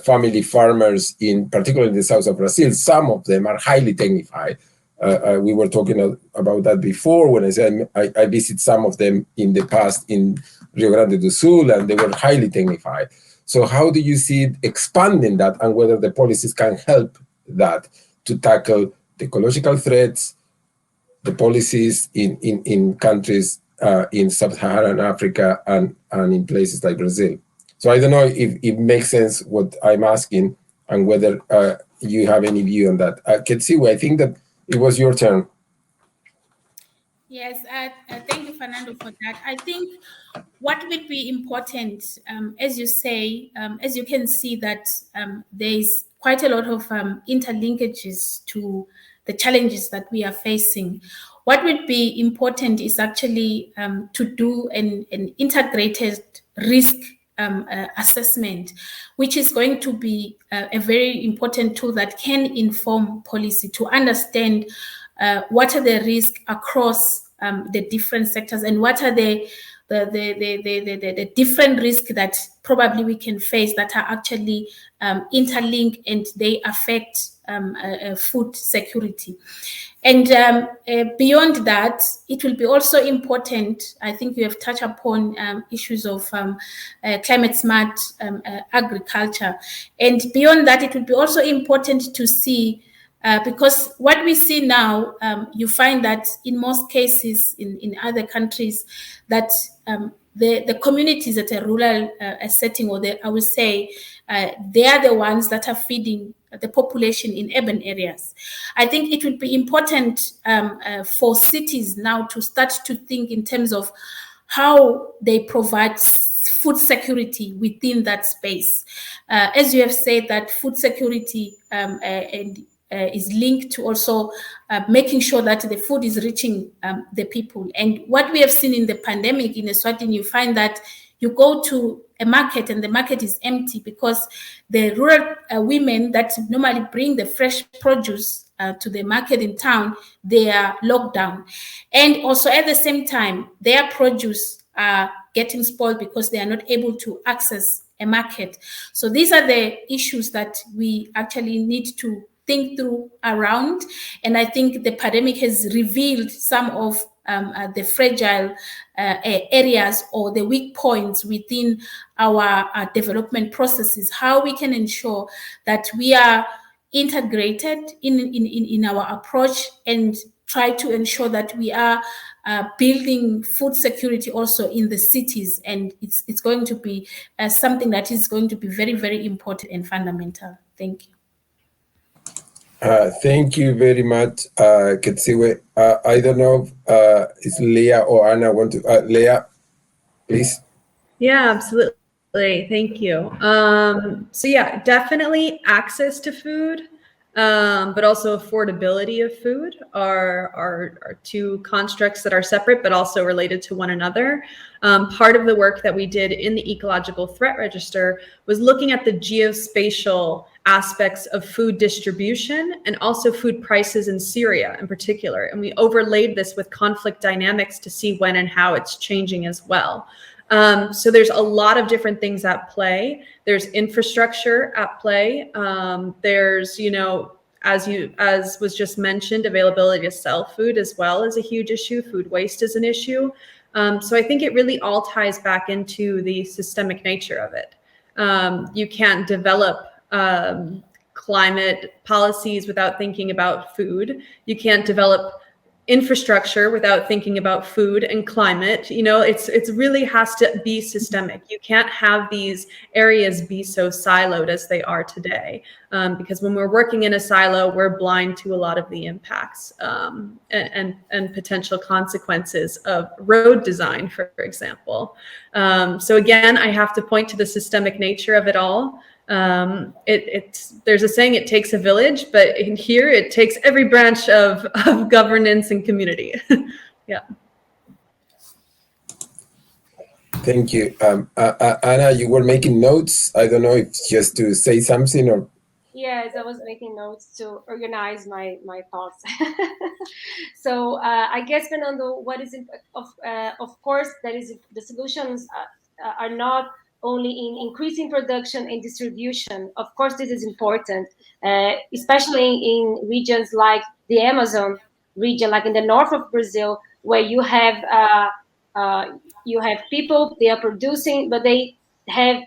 family farmers, in particular in the south of Brazil. Some of them are highly technified. We were talking about that before when I said I visit some of them in the past in Rio Grande do Sul, and they were highly technified. So how do you see it expanding that, and whether the policies can help that to tackle the ecological threats, the policies in countries in sub-Saharan Africa and in places like Brazil? So I don't know if it makes sense what I'm asking, and whether you have any view on that. Khetsiwe, I think that it was your turn. Yes, thank you, Fernando, for that. I think what would be important, as you say, as you can see that there's quite a lot of interlinkages to the challenges that we are facing. What would be important is actually to do an integrated risk assessment, which is going to be a very important tool that can inform policy to understand what are the risks across the different sectors, and what are the different risks that probably we can face that are actually interlinked, and they affect food security. And beyond that, it will be also important, I think you have touched upon issues of climate smart agriculture. And beyond that, it will be also important to see, because what we see now, you find that in most cases in other countries, that the communities at a rural setting, or I would say, they are the ones that are feeding the population in urban areas. I think it will be important for cities now to start to think in terms of how they provide food security within that space. As you have said, that food security is linked to also making sure that the food is reaching the people. And what we have seen in the pandemic in Eswatini, you find that you go to a market and the market is empty because the rural women that normally bring the fresh produce to the market in town, they are locked down. And also at the same time, their produce are getting spoiled because they are not able to access a market. So these are the issues that we actually need to think through around. And I think the pandemic has revealed some of the fragile areas or the weak points within our development processes, how we can ensure that we are integrated in our approach and try to ensure that we are building food security also in the cities. And it's going to be something that is going to be very, very important and fundamental. Thank you. Thank you very much, Khetsiwe. I don't know if Leah or Anna want to. Leah, please. Yeah, absolutely. Thank you. So yeah, definitely access to food, but also affordability of food are two constructs that are separate, but also related to one another. Part of the work that we did in the Ecological Threat Register was looking at the geospatial aspects of food distribution and also food prices in Syria in particular. And we overlaid this with conflict dynamics to see when and how it's changing as well. So there's a lot of different things at play. There's infrastructure at play. There's, you know, as was just mentioned, availability to sell food as well is a huge issue. Food waste is an issue. So I think it really all ties back into the systemic nature of it. You can't develop climate policies without thinking about food. You can't develop infrastructure without thinking about food and climate. You know, it's really has to be systemic. You can't have these areas be so siloed as they are today, because when we're working in a silo, we're blind to a lot of the impacts and potential consequences of road design, for example. So again, I have to point to the systemic nature of it all. There's a saying, it takes a village, but in here it takes every branch of governance and community. Yeah. Thank you. Anna, you were making notes. I don't know if just to say something or. Yes, I was making notes to organize my thoughts. So I guess, Fernando, what is of course, that is the solutions are not only in increasing production and distribution. Of course, this is important, especially in regions like the Amazon region, like in the north of Brazil, where you have people, they are producing, but they have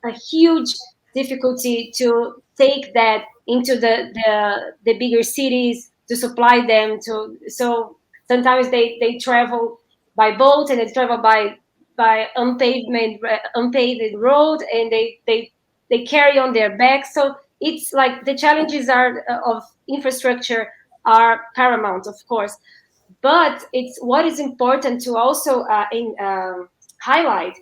a huge difficulty to take that into the bigger cities to supply them to. So sometimes they travel by boat and they travel by unpaved road, and they carry on their backs. So it's like the challenges of infrastructure are paramount, of course, but it's what is important to also highlight.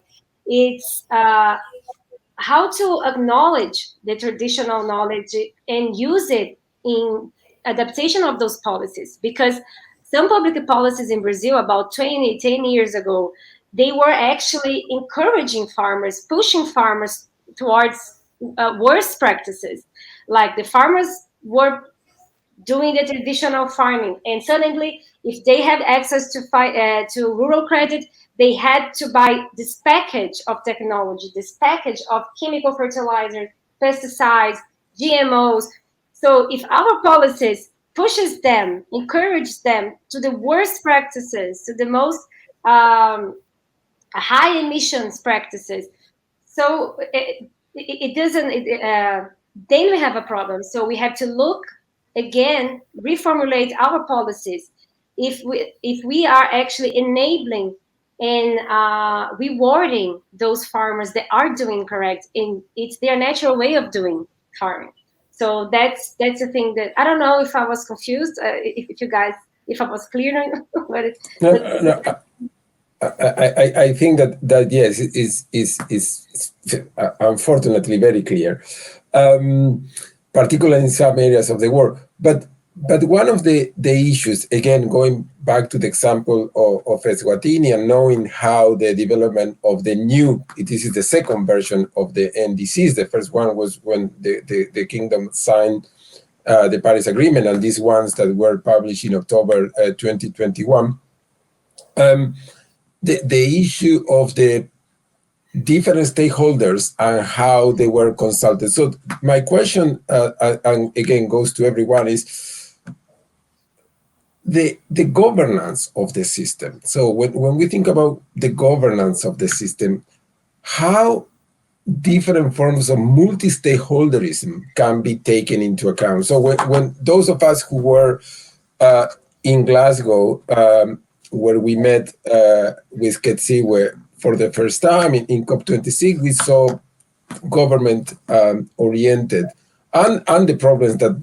It's how to acknowledge the traditional knowledge and use it in adaptation of those policies, because some public policies in Brazil about 10 years ago, they were actually encouraging farmers, pushing farmers towards worse practices. Like the farmers were doing the traditional farming, and suddenly, if they have access to rural credit, they had to buy this package of technology, this package of chemical fertilizers, pesticides, GMOs. So if our policies pushes them, encourage them to the worst practices, to the most high emissions practices, so it doesn't. Then we have a problem. So we have to look again, reformulate our policies. If we are actually enabling and rewarding those farmers that are doing correct, and it's their natural way of doing farming. So that's the thing that I don't know if I was confused, if I was clear. No. I think that yes is unfortunately very clear, particularly in some areas of the world. But one of the issues, again, going back to the example of Eswatini and knowing how the development of the new, this is the second version of the NDCs. The first one was when the kingdom signed the Paris Agreement, and these ones that were published in October 2021. The issue of the different stakeholders and how they were consulted. So my question, and again goes to everyone, is the governance of the system. So when we think about the governance of the system, how different forms of multi-stakeholderism can be taken into account. So when those of us who were in Glasgow, where we met with Khetsiwe for the first time in COP26, we saw government oriented and the problems that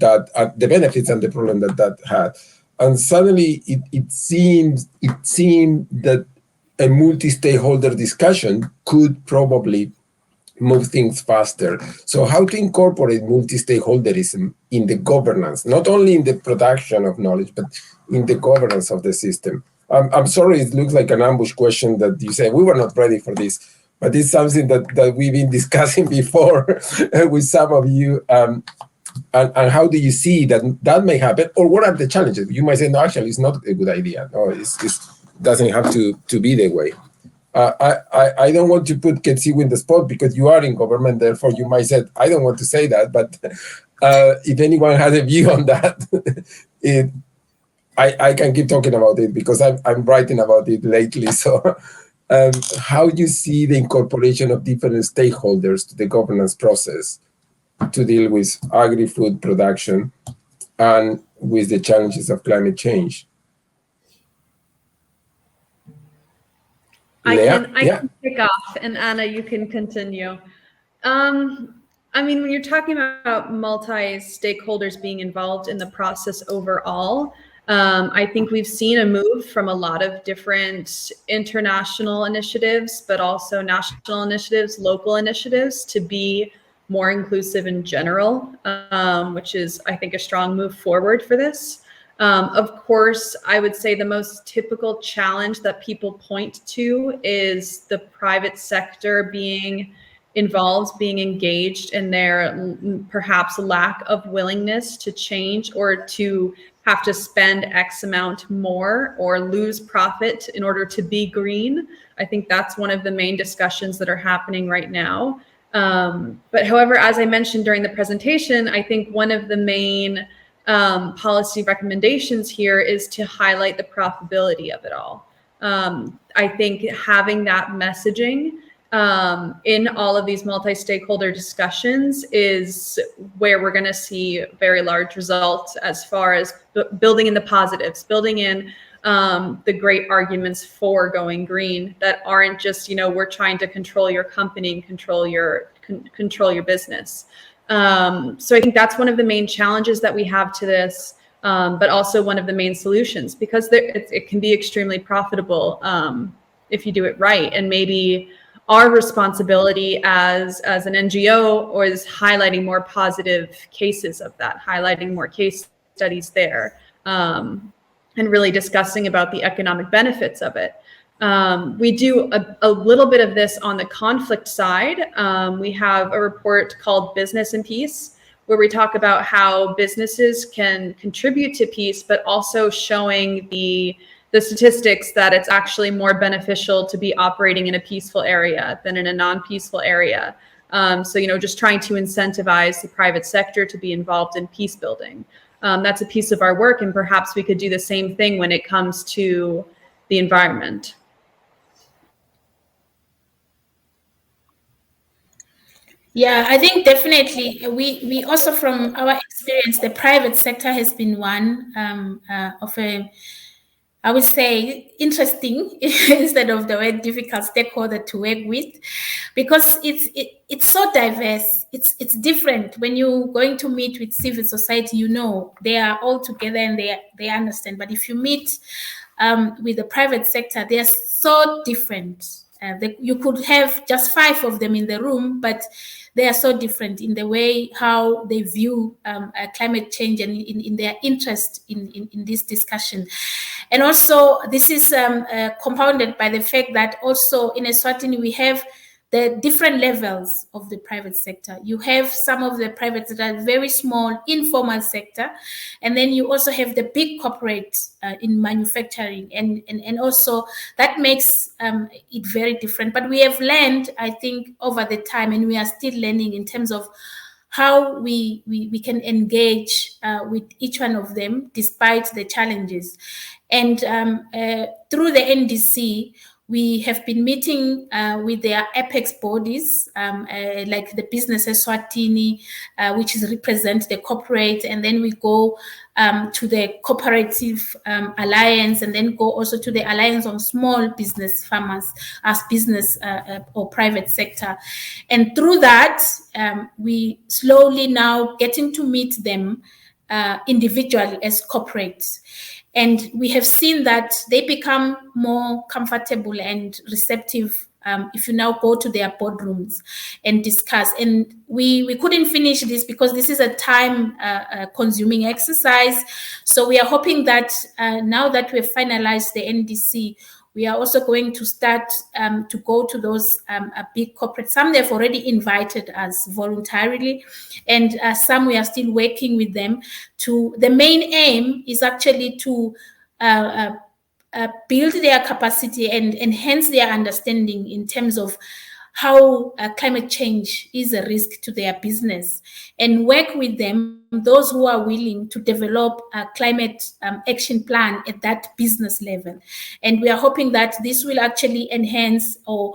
the benefits and the problem that had. And suddenly it seemed that a multi-stakeholder discussion could probably move things faster. So how to incorporate multi-stakeholderism in the governance, not only in the production of knowledge, but in the governance of the system? I'm sorry, it looks like an ambush question that you say, we were not ready for this, but it's something that we've been discussing before with some of you. And how do you see that may happen? Or what are the challenges? You might say, no, actually, it's not a good idea. No, it doesn't have to be the way. I don't want to put Khetsiwe in the spot because you are in government, therefore you might say, I don't want to say that, but if anyone has a view on that, I can keep talking about it because I'm writing about it lately. So how do you see the incorporation of different stakeholders to the governance process to deal with agri-food production and with the challenges of climate change? I can kick off, and Anna, you can continue. I mean, when you're talking about multi-stakeholders being involved in the process overall, I think we've seen a move from a lot of different international initiatives, but also national initiatives, local initiatives, to be more inclusive in general, which is, I think, a strong move forward for this. Of course, I would say the most typical challenge that people point to is the private sector being involved, being engaged in their perhaps lack of willingness to change or to have to spend X amount more or lose profit in order to be green. I think that's one of the main discussions that are happening right now. But however, as I mentioned during the presentation, I think one of the main policy recommendations here is to highlight the profitability of it all. I think having that messaging in all of these multi-stakeholder discussions is where we're going to see very large results as far as building in the positives, building in the great arguments for going green that aren't just, we're trying to control your company and control your business. So I think that's one of the main challenges that we have to this, but also one of the main solutions, because it can be extremely profitable if you do it right. And maybe our responsibility as an NGO or is highlighting more positive cases of that, highlighting more case studies there, and really discussing about the economic benefits of it. We do a little bit of this on the conflict side. We have a report called Business and Peace, where we talk about how businesses can contribute to peace, but also showing the statistics that it's actually more beneficial to be operating in a peaceful area than in a non-peaceful area. So, just trying to incentivize the private sector to be involved in peace building. That's a piece of our work, and perhaps we could do the same thing when it comes to the environment. Yeah, I think definitely we also, from our experience, the private sector has been one of a, I would say, interesting instead of the word difficult stakeholder to work with, because it's so diverse. It's different when you're going to meet with civil society. They are all together and they understand. But if you meet with the private sector, they are so different. You could have just 5 of them in the room, but they are so different in the way how they view climate change and in their interest in this discussion. And also, this is compounded by the fact that also in Eswatini, we have the different levels of the private sector. You have some of the private sector, very small, informal sector, and then you also have the big corporate in manufacturing, and also that makes it very different. But we have learned, I think, over the time, and we are still learning in terms of how we can engage with each one of them despite the challenges. And through the NDC, we have been meeting with their apex bodies, like the Business Eswatini, which represent the corporate, and then we go to the Cooperative Alliance, and then go also to the Alliance of Small Business Farmers as business or private sector. And through that, we slowly now getting to meet them individually as corporates. And we have seen that they become more comfortable and receptive if you now go to their boardrooms and discuss. And we couldn't finish this because this is a time-consuming exercise. So we are hoping that now that we've finalized the NDC, we are also going to start to go to those big corporates. Some they've already invited us voluntarily, and some we are still working with them. The main aim is actually to build their capacity and enhance their understanding in terms of how climate change is a risk to their business, and work with them, those who are willing to develop a climate action plan at that business level. And we are hoping that this will actually enhance or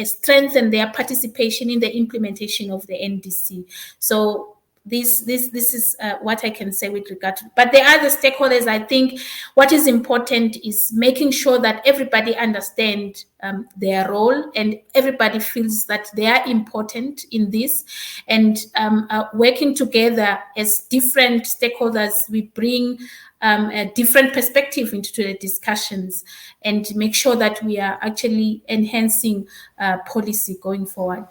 strengthen their participation in the implementation of the NDC. So this is what I can say with regard to. But the other stakeholders, I think what is important is making sure that everybody understands their role and everybody feels that they are important in this, and working together as different stakeholders, we bring a different perspective into the discussions and make sure that we are actually enhancing policy going forward.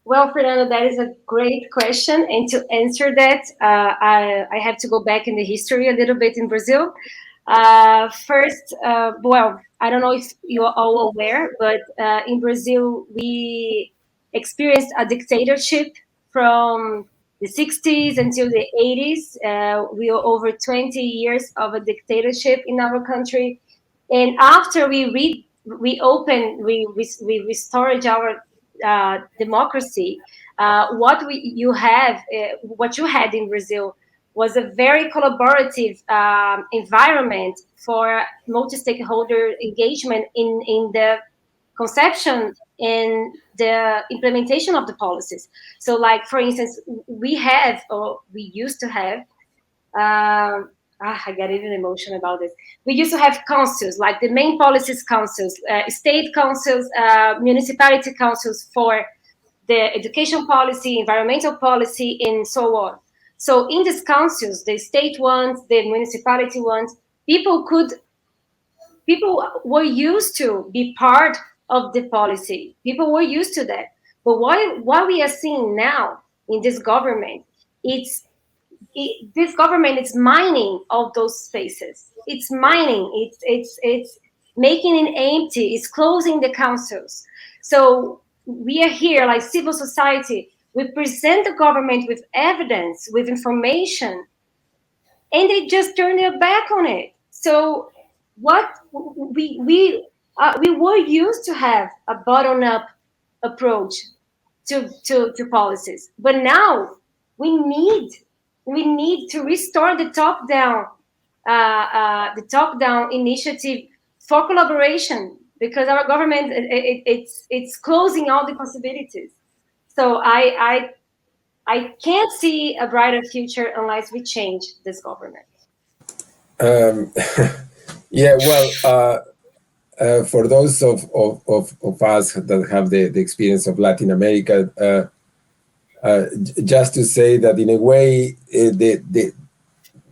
Well, Fernando, that is a great question. And to answer that, I have to go back in the history a little bit in Brazil. First, well, I don't know if you're all aware, but in Brazil, we experienced a dictatorship from the 60s until the 80s. We are over 20 years of a dictatorship in our country. And after we restored our democracy, what you had in Brazil was a very collaborative environment for multi-stakeholder engagement in the conception and the implementation of the policies. So, like, for instance, we used to have I get even emotional about this. We used to have councils, like the main policies councils, state councils, municipality councils for the education policy, environmental policy, and so on. So in these councils, the state ones, the municipality ones, people were used to be part of the policy. People were used to that. But what we are seeing now in this government, this government is mining all those spaces. It's mining. It's making it empty. It's closing the councils. So we are here, like civil society. We present the government with evidence, with information, and they just turn their back on it. So what we were used to have a bottom-up approach to policies, but now we need to restore the top-down initiative for collaboration, because our government it's closing all the possibilities. So I can't see a brighter future unless we change this government. Yeah, well, for those of us that have the experience of Latin America, just to say that in a way,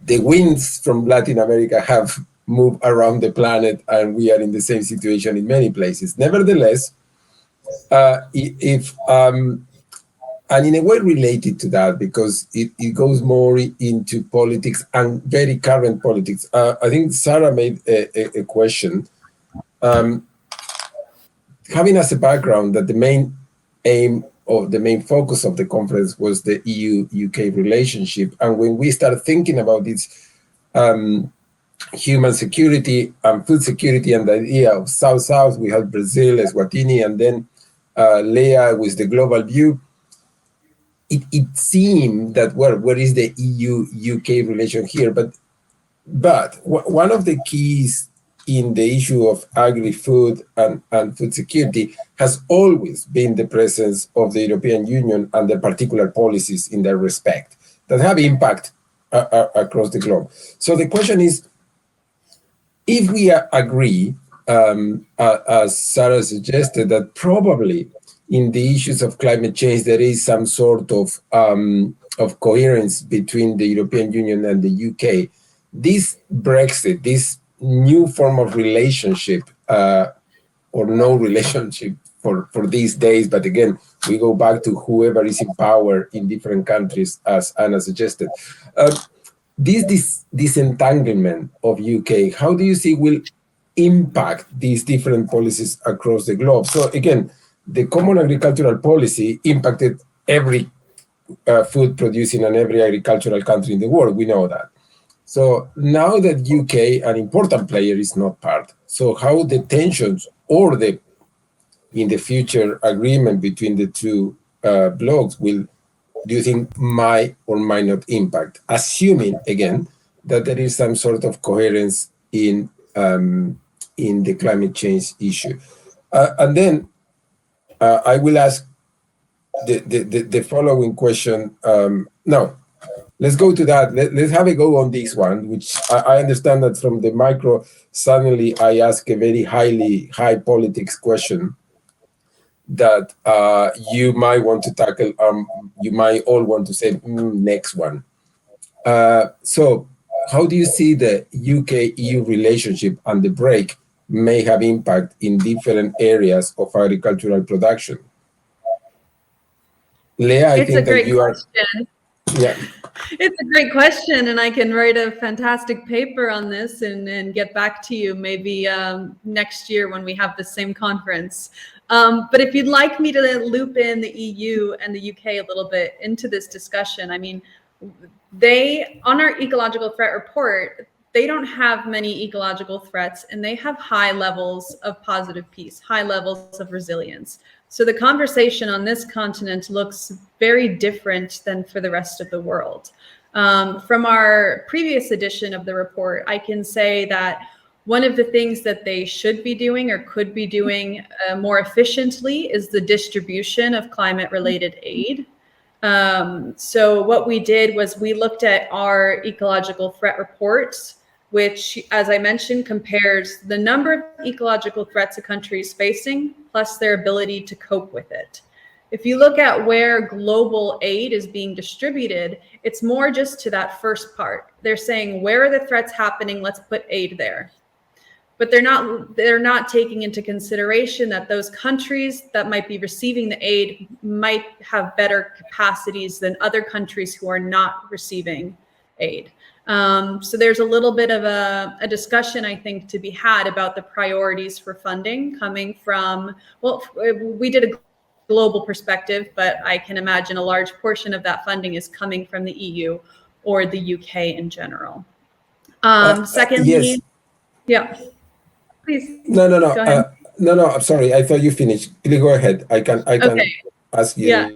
the winds from Latin America have moved around the planet, and we are in the same situation in many places. Nevertheless, and in a way related to that, because it goes more into politics and very current politics. I think Sarah made a question, having as a background that the main aim or the main focus of the conference was the EU-UK relationship. And when we start thinking about this human security and food security and the idea of South-South, we have Brazil, Eswatini, and then Leah with the global view. It seemed that, well, where is the EU-UK relation here? But one of the keys in the issue of agri-food and food security has always been the presence of the European Union and the particular policies in that respect that have impact across the globe. So the question is, if we agree, as Sarah suggested, that probably in the issues of climate change, there is some sort of coherence between the European Union and the UK. This Brexit, this new form of relationship, or no relationship for these days, but again, we go back to whoever is in power in different countries, as Anna suggested. This disentanglement of UK, how do you see will impact these different policies across the globe? So again, the common agricultural policy impacted every food producing and every agricultural country in the world. We know that. So now that UK, an important player, is not part. So how the tensions or in the future agreement between the two blocs will, do you think, might or might not impact? Assuming again that there is some sort of coherence in the climate change issue, and then. I will ask the following question. No, let's go to that. Let's have a go on this one, which I understand that from the micro, suddenly I ask a very high politics question that you might want to tackle. You might all want to say, next one. So how do you see the UK-EU relationship and the break may have impact in different areas of agricultural production? Leah, I think that you are. Yeah. It's a great question, and I can write a fantastic paper on this and get back to you maybe next year when we have the same conference. But if you'd like me to loop in the EU and the UK a little bit into this discussion, I mean, on our ecological threat report, they don't have many ecological threats, and they have high levels of positive peace, high levels of resilience. So the conversation on this continent looks very different than for the rest of the world. From our previous edition of the report, I can say that one of the things that they should be doing or could be doing more efficiently is the distribution of climate-related aid. So what we did was we looked at our ecological threat reports, which, as I mentioned, compares the number of ecological threats a country is facing, plus their ability to cope with it. If you look at where global aid is being distributed, it's more just to that first part. They're saying, where are the threats happening? Let's put aid there. But they're not taking into consideration that those countries that might be receiving the aid might have better capacities than other countries who are not receiving aid. So there's a little bit of a discussion, I think, to be had about the priorities for funding coming from, well, we did a global perspective, but I can imagine a large portion of that funding is coming from the EU or the UK in general. Secondly, yes. Yeah, please. No. Go ahead. No, I'm sorry. I thought you finished. Please go ahead. I can Okay. ask you. Yeah.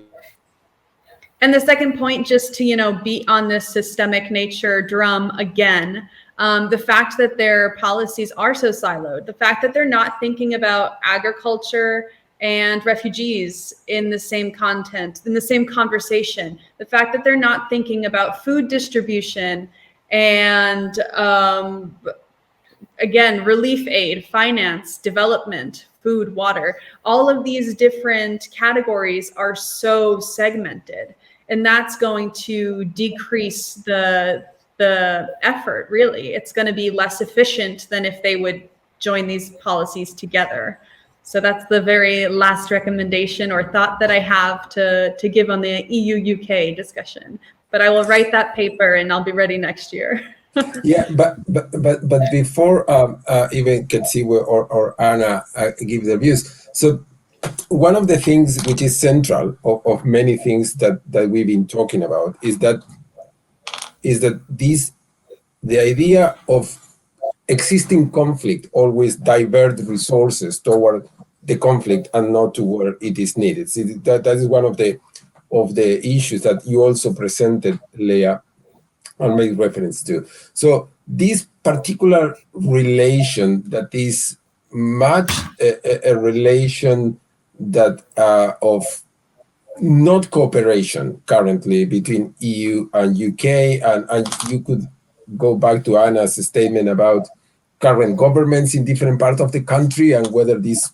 And the second point, just to, beat on this systemic nature drum again, the fact that their policies are so siloed, the fact that they're not thinking about agriculture and refugees in the same content, in the same conversation, the fact that they're not thinking about food distribution and, again, relief aid, finance, development, food, water, all of these different categories are so segmented. And that's going to decrease the the effort, really. It's going to be less efficient than if they would join these policies together. So that's the very last recommendation or thought that I have to give on the EU-UK discussion. But I will write that paper and I'll be ready next year. Yeah, but before even Khetsiwe or Anna give their views, so one of the things which is central of many things that we've been talking about is that the idea of existing conflict always divert resources toward the conflict and not to where it is needed. See, that is one of the issues that you also presented, Leah, and made reference to. So this particular relation that is much a relation that of not cooperation currently between EU and UK, and you could go back to Anna's statement about current governments in different parts of the country and whether this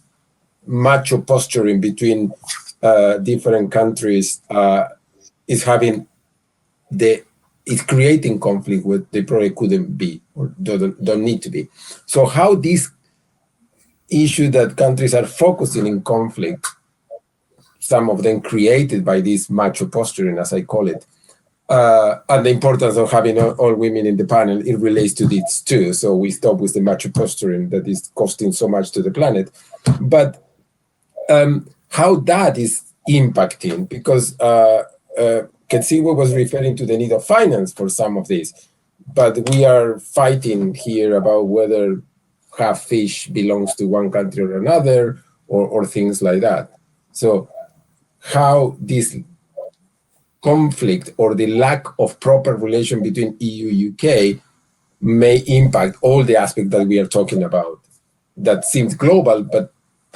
macho posturing between different countries is having it's creating conflict where they probably couldn't be or don't need to be. So how this issue that countries are focusing in conflict, some of them created by this macho posturing, as I call it, and the importance of having all women in the panel, it relates to this too. So we stop with the macho posturing that is costing so much to the planet. But how that is impacting, because Khetsiwe was referring to the need of finance for some of this, but we are fighting here about whether half fish belongs to one country or another, or things like that. So how this conflict or the lack of proper relation between EU-UK may impact all the aspects that we are talking about. That seems global, but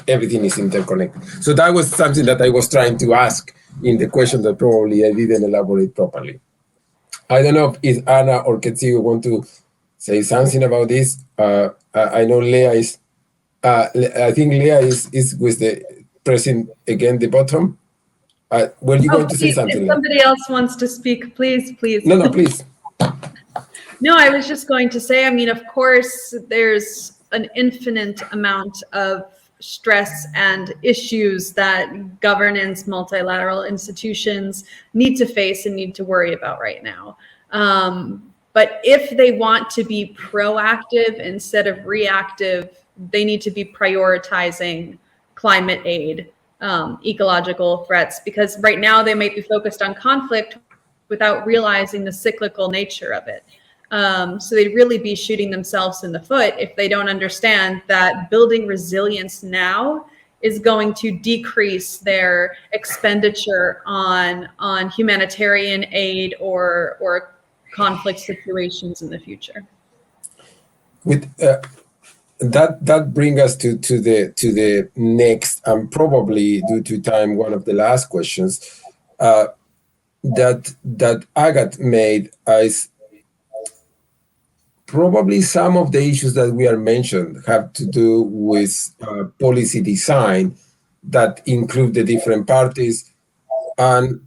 everything is interconnected. So that was something that I was trying to ask in the question that probably I didn't elaborate properly. I don't know if Anna or Khetsiwe want to say something about this. I know Leah is, I think Leah is with the pressing again the bottom. Were you going to say something? If somebody else wants to speak, please. No, please. No, I was just going to say, I mean, of course, there's an infinite amount of stress and issues that governance, multilateral institutions need to face and need to worry about right now. But if they want to be proactive instead of reactive, they need to be prioritizing climate aid, ecological threats, because right now they might be focused on conflict without realizing the cyclical nature of it. So they'd really be shooting themselves in the foot if they don't understand that building resilience now is going to decrease their expenditure on humanitarian aid or conflict situations in the future. With that brings us to the next, and probably due to time, one of the last questions that Agathe made is probably some of the issues that we are mentioned have to do with policy design that include the different parties, and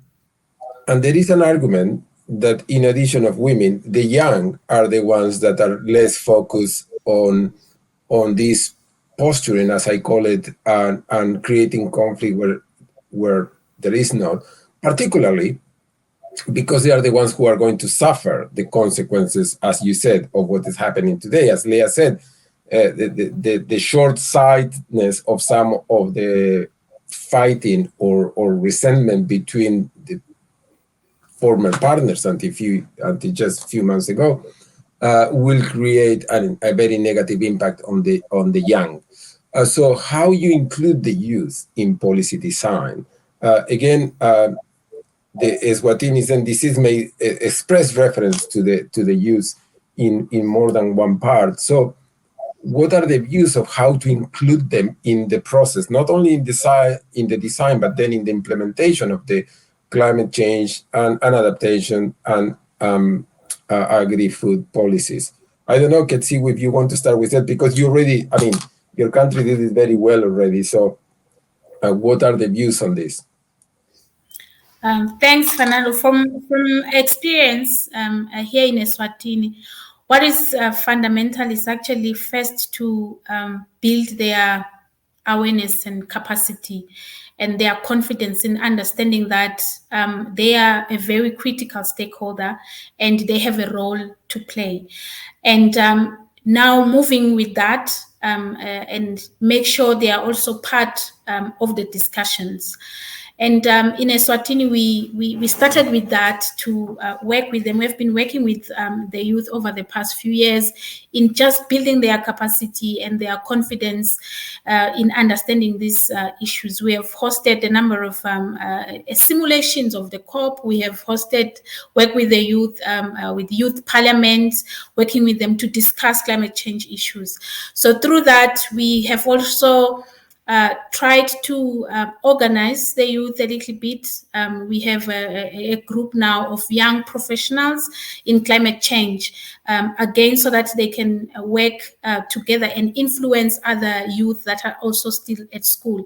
there is an argument that in addition of women, the young are the ones that are less focused on this posturing, as I call it, and creating conflict where there is not, particularly because they are the ones who are going to suffer the consequences, as you said, of what is happening today. As Leah said, the short-sightedness of some of the fighting or resentment between the former partners until just a few months ago will create a very negative impact on the young. So how you include the youth in policy design? Again, the Eswatini and disease may express reference to the youth in more than one part. So what are the views of how to include them in the process, not only in the design, but then in the implementation of the climate change and adaptation and agri-food policies? I don't know, Khetsiwe, if you want to start with that, because you already, I mean, your country did it very well already. So what are the views on this? Thanks, Fernando. From experience here in Eswatini, what is fundamental is actually first to build their awareness and capacity and their confidence in understanding that they are a very critical stakeholder and they have a role to play. And now moving with that and make sure they are also part of the discussions. And in Eswatini, we started with that to work with them. We've been working with the youth over the past few years in just building their capacity and their confidence in understanding these issues. We have hosted a number of simulations of the COP. We have hosted work with the youth, with youth parliaments, working with them to discuss climate change issues. So through that, we have also tried to organize the youth a little bit. We have a group now of young professionals in climate change, again, so that they can work together and influence other youth that are also still at school.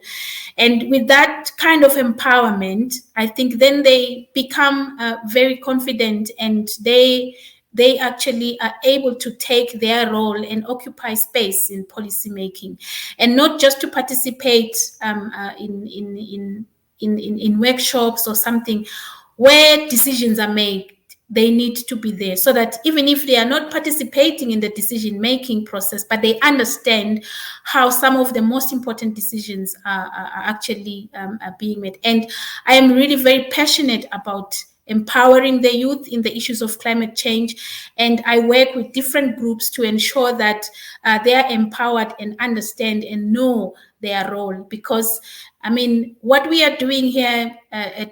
And with that kind of empowerment, I think then they become very confident and they actually are able to take their role and occupy space in policy making, and not just to participate in workshops or something where decisions are made. They need to be there so that even if they are not participating in the decision-making process, but they understand how some of the most important decisions are actually being made. And I am really very passionate about empowering the youth in the issues of climate change. And I work with different groups to ensure that they are empowered and understand and know their role. Because, I mean, what we are doing here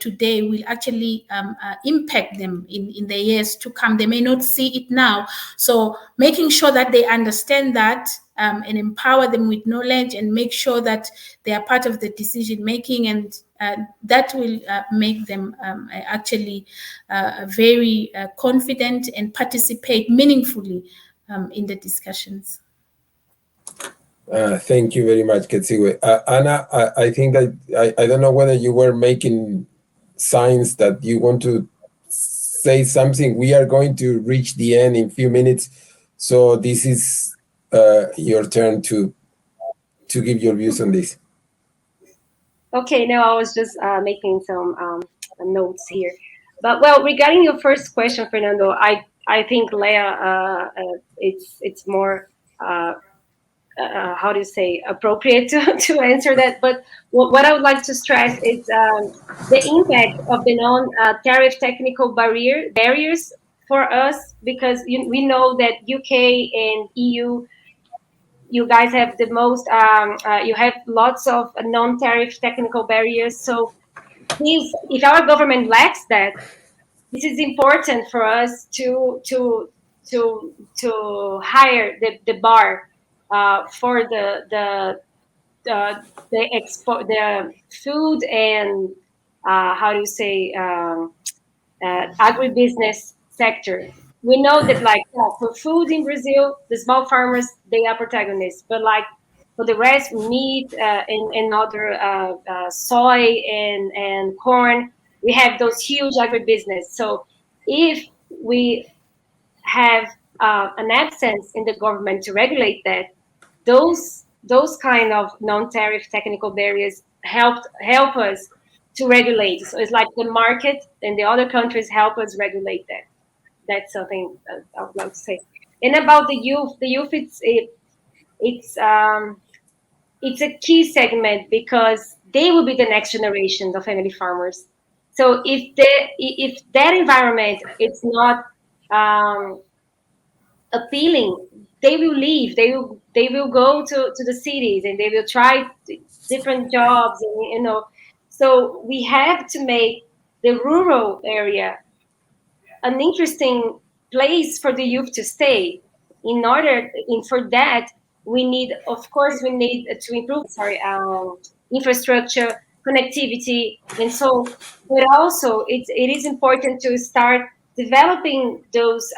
today will actually impact them in the years to come. They may not see it now. So making sure that they understand that and empower them with knowledge and make sure that they are part of the decision making, and that will make them actually very confident and participate meaningfully in the discussions. Thank you very much, Khetsiwe. Anna, I think that I don't know whether you were making signs that you want to say something. We are going to reach the end in a few minutes, so this is your turn to give your views on this. Okay, no, I was just making some notes here. But well, regarding your first question, Fernando, I think Leah, it's more how do you say, appropriate to answer that. But what I would like to stress is the impact of the non-tariff technical barriers for us, because we know that UK and EU, you guys have the most, you have lots of non-tariff technical barriers. So please, if our government lacks that, this is important for us to higher the bar for the food and how do you say agribusiness sector. We know that, like, for food in Brazil, the small farmers, they are protagonists, but like for the rest, meat and other soy and corn, we have those huge agribusiness. So if we have an absence in the government to regulate that, those kind of non-tariff technical barriers help us to regulate. So it's like the market and the other countries help us regulate that. That's something I would like to say. And about the youth, it's a key segment because they will be the next generation of family farmers. So if that environment is not appealing, they will leave. They will go to the cities and they will try different jobs, and So we have to make the rural area an interesting place for the youth to stay. For that, we need to improve infrastructure, connectivity, and so. But also, it is important to start developing those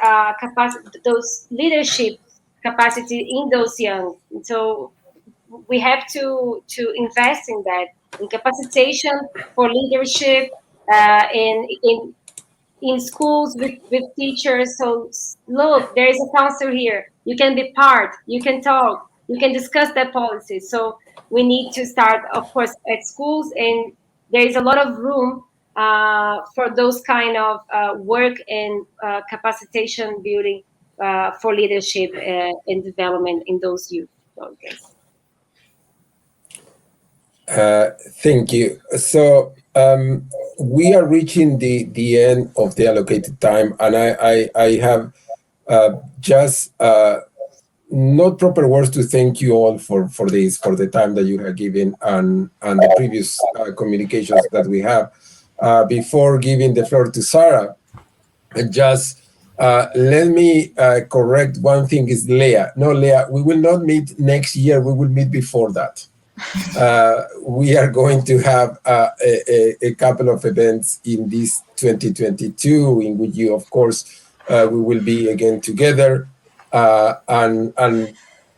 those leadership capacity in those young. And so we have to invest in that, in capacitation for leadership, in schools with teachers. So look, there is a council here. You can be part. You can talk. You can discuss that policy. So we need to start, of course, at schools, and there is a lot of room for those kind of work and capacitation building for leadership and development in those youth. So, yes. Thank you. So we are reaching the end of the allocated time, and I have just not proper words to thank you all for the time that you have given and the previous communications that we have. Before giving the floor to Sarah, just let me correct one thing. Is Leah? No, Leah, we will not meet next year. We will meet before that. We are going to have a couple of events in this 2022 in which you, of course, we will be again together, and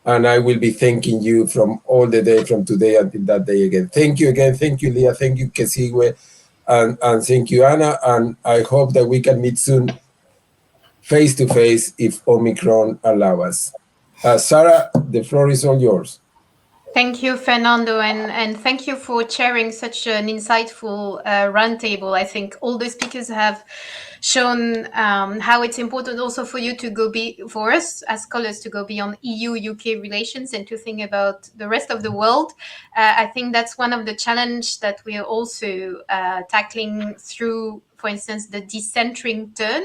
I will be thanking you from all the day from today until that day again. Thank you again. Thank you, Leah. Thank you, Khetsiwe, and thank you, Anna. And I hope that we can meet soon, face to face, if Omicron allows us. Sarah, the floor is all yours. Thank you, Fernando, and thank you for chairing such an insightful roundtable. I think all the speakers have shown how it's important also for you to for us as scholars to go beyond EU-UK relations and to think about the rest of the world. I think that's one of the challenges that we are also tackling through, for instance, the decentering turn.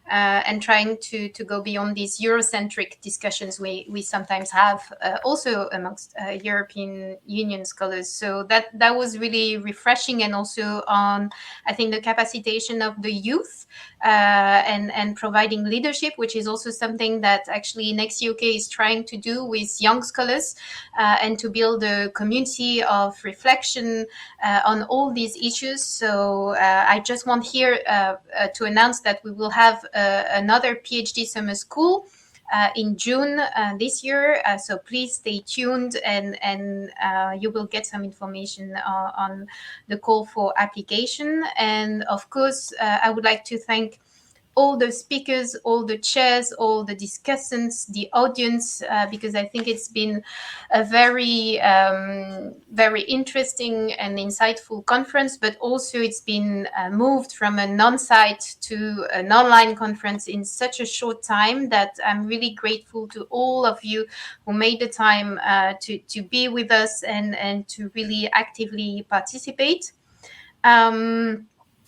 And trying to go beyond these Eurocentric discussions we sometimes have also amongst European Union scholars. So that was really refreshing, and also on, I think, the capacitation of the youth and providing leadership, which is also something that actually NEXTEUK is trying to do with young scholars and to build a community of reflection on all these issues. So I just want here to announce that we will have another PhD summer school in June this year. So please stay tuned, and you will get some information on the call for application. And of course, I would like to thank all the speakers, all the chairs, all the discussants, the audience, because I think it's been a very, very interesting and insightful conference, but also it's been moved from a non-site to an online conference in such a short time that I'm really grateful to all of you who made the time to be with us and to really actively participate.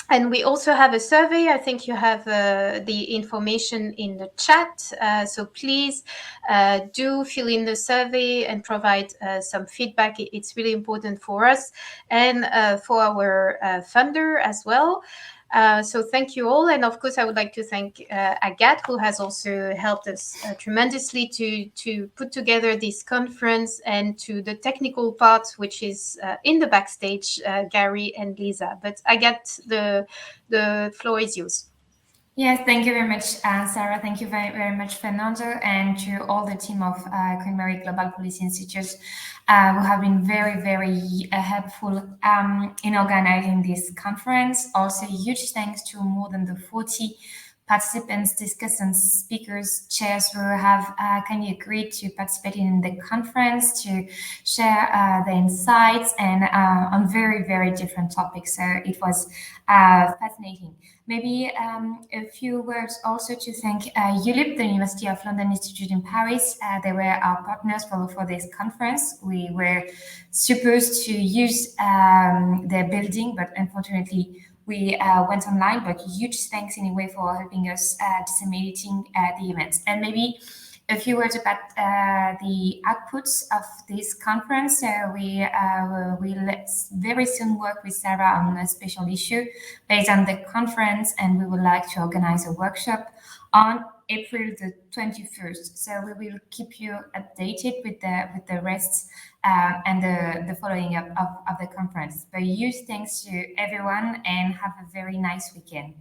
And we also have a survey. I think you have the information in the chat. So please do fill in the survey and provide some feedback. It's really important for us and for our funder as well. So thank you all. And of course, I would like to thank Agathe, who has also helped us tremendously to put together this conference, and to the technical part, which is in the backstage, Gary and Lisa. But Agathe, the floor is yours. Yes, thank you very much, Sarah. Thank you very, very much, Fernando, and to all the team of QMGPI Global Policy Institute who have been very, very helpful in organizing this conference. Also, huge thanks to more than the 40 participants, discussants, speakers, chairs who have kindly agreed to participate in the conference, to share their insights and on very, very different topics. So it was fascinating. Maybe a few words also to thank ULIP, the University of London Institute in Paris. They were our partners for this conference. We were supposed to use their building, but unfortunately we went online. But huge thanks anyway for helping us disseminating the events. And maybe a few words about the outputs of this conference. We will very soon work with Sarah on a special issue based on the conference, and we would like to organize a workshop on April the 21st. So we will keep you updated with the rest and the following up of the conference. But huge thanks to everyone, and have a very nice weekend.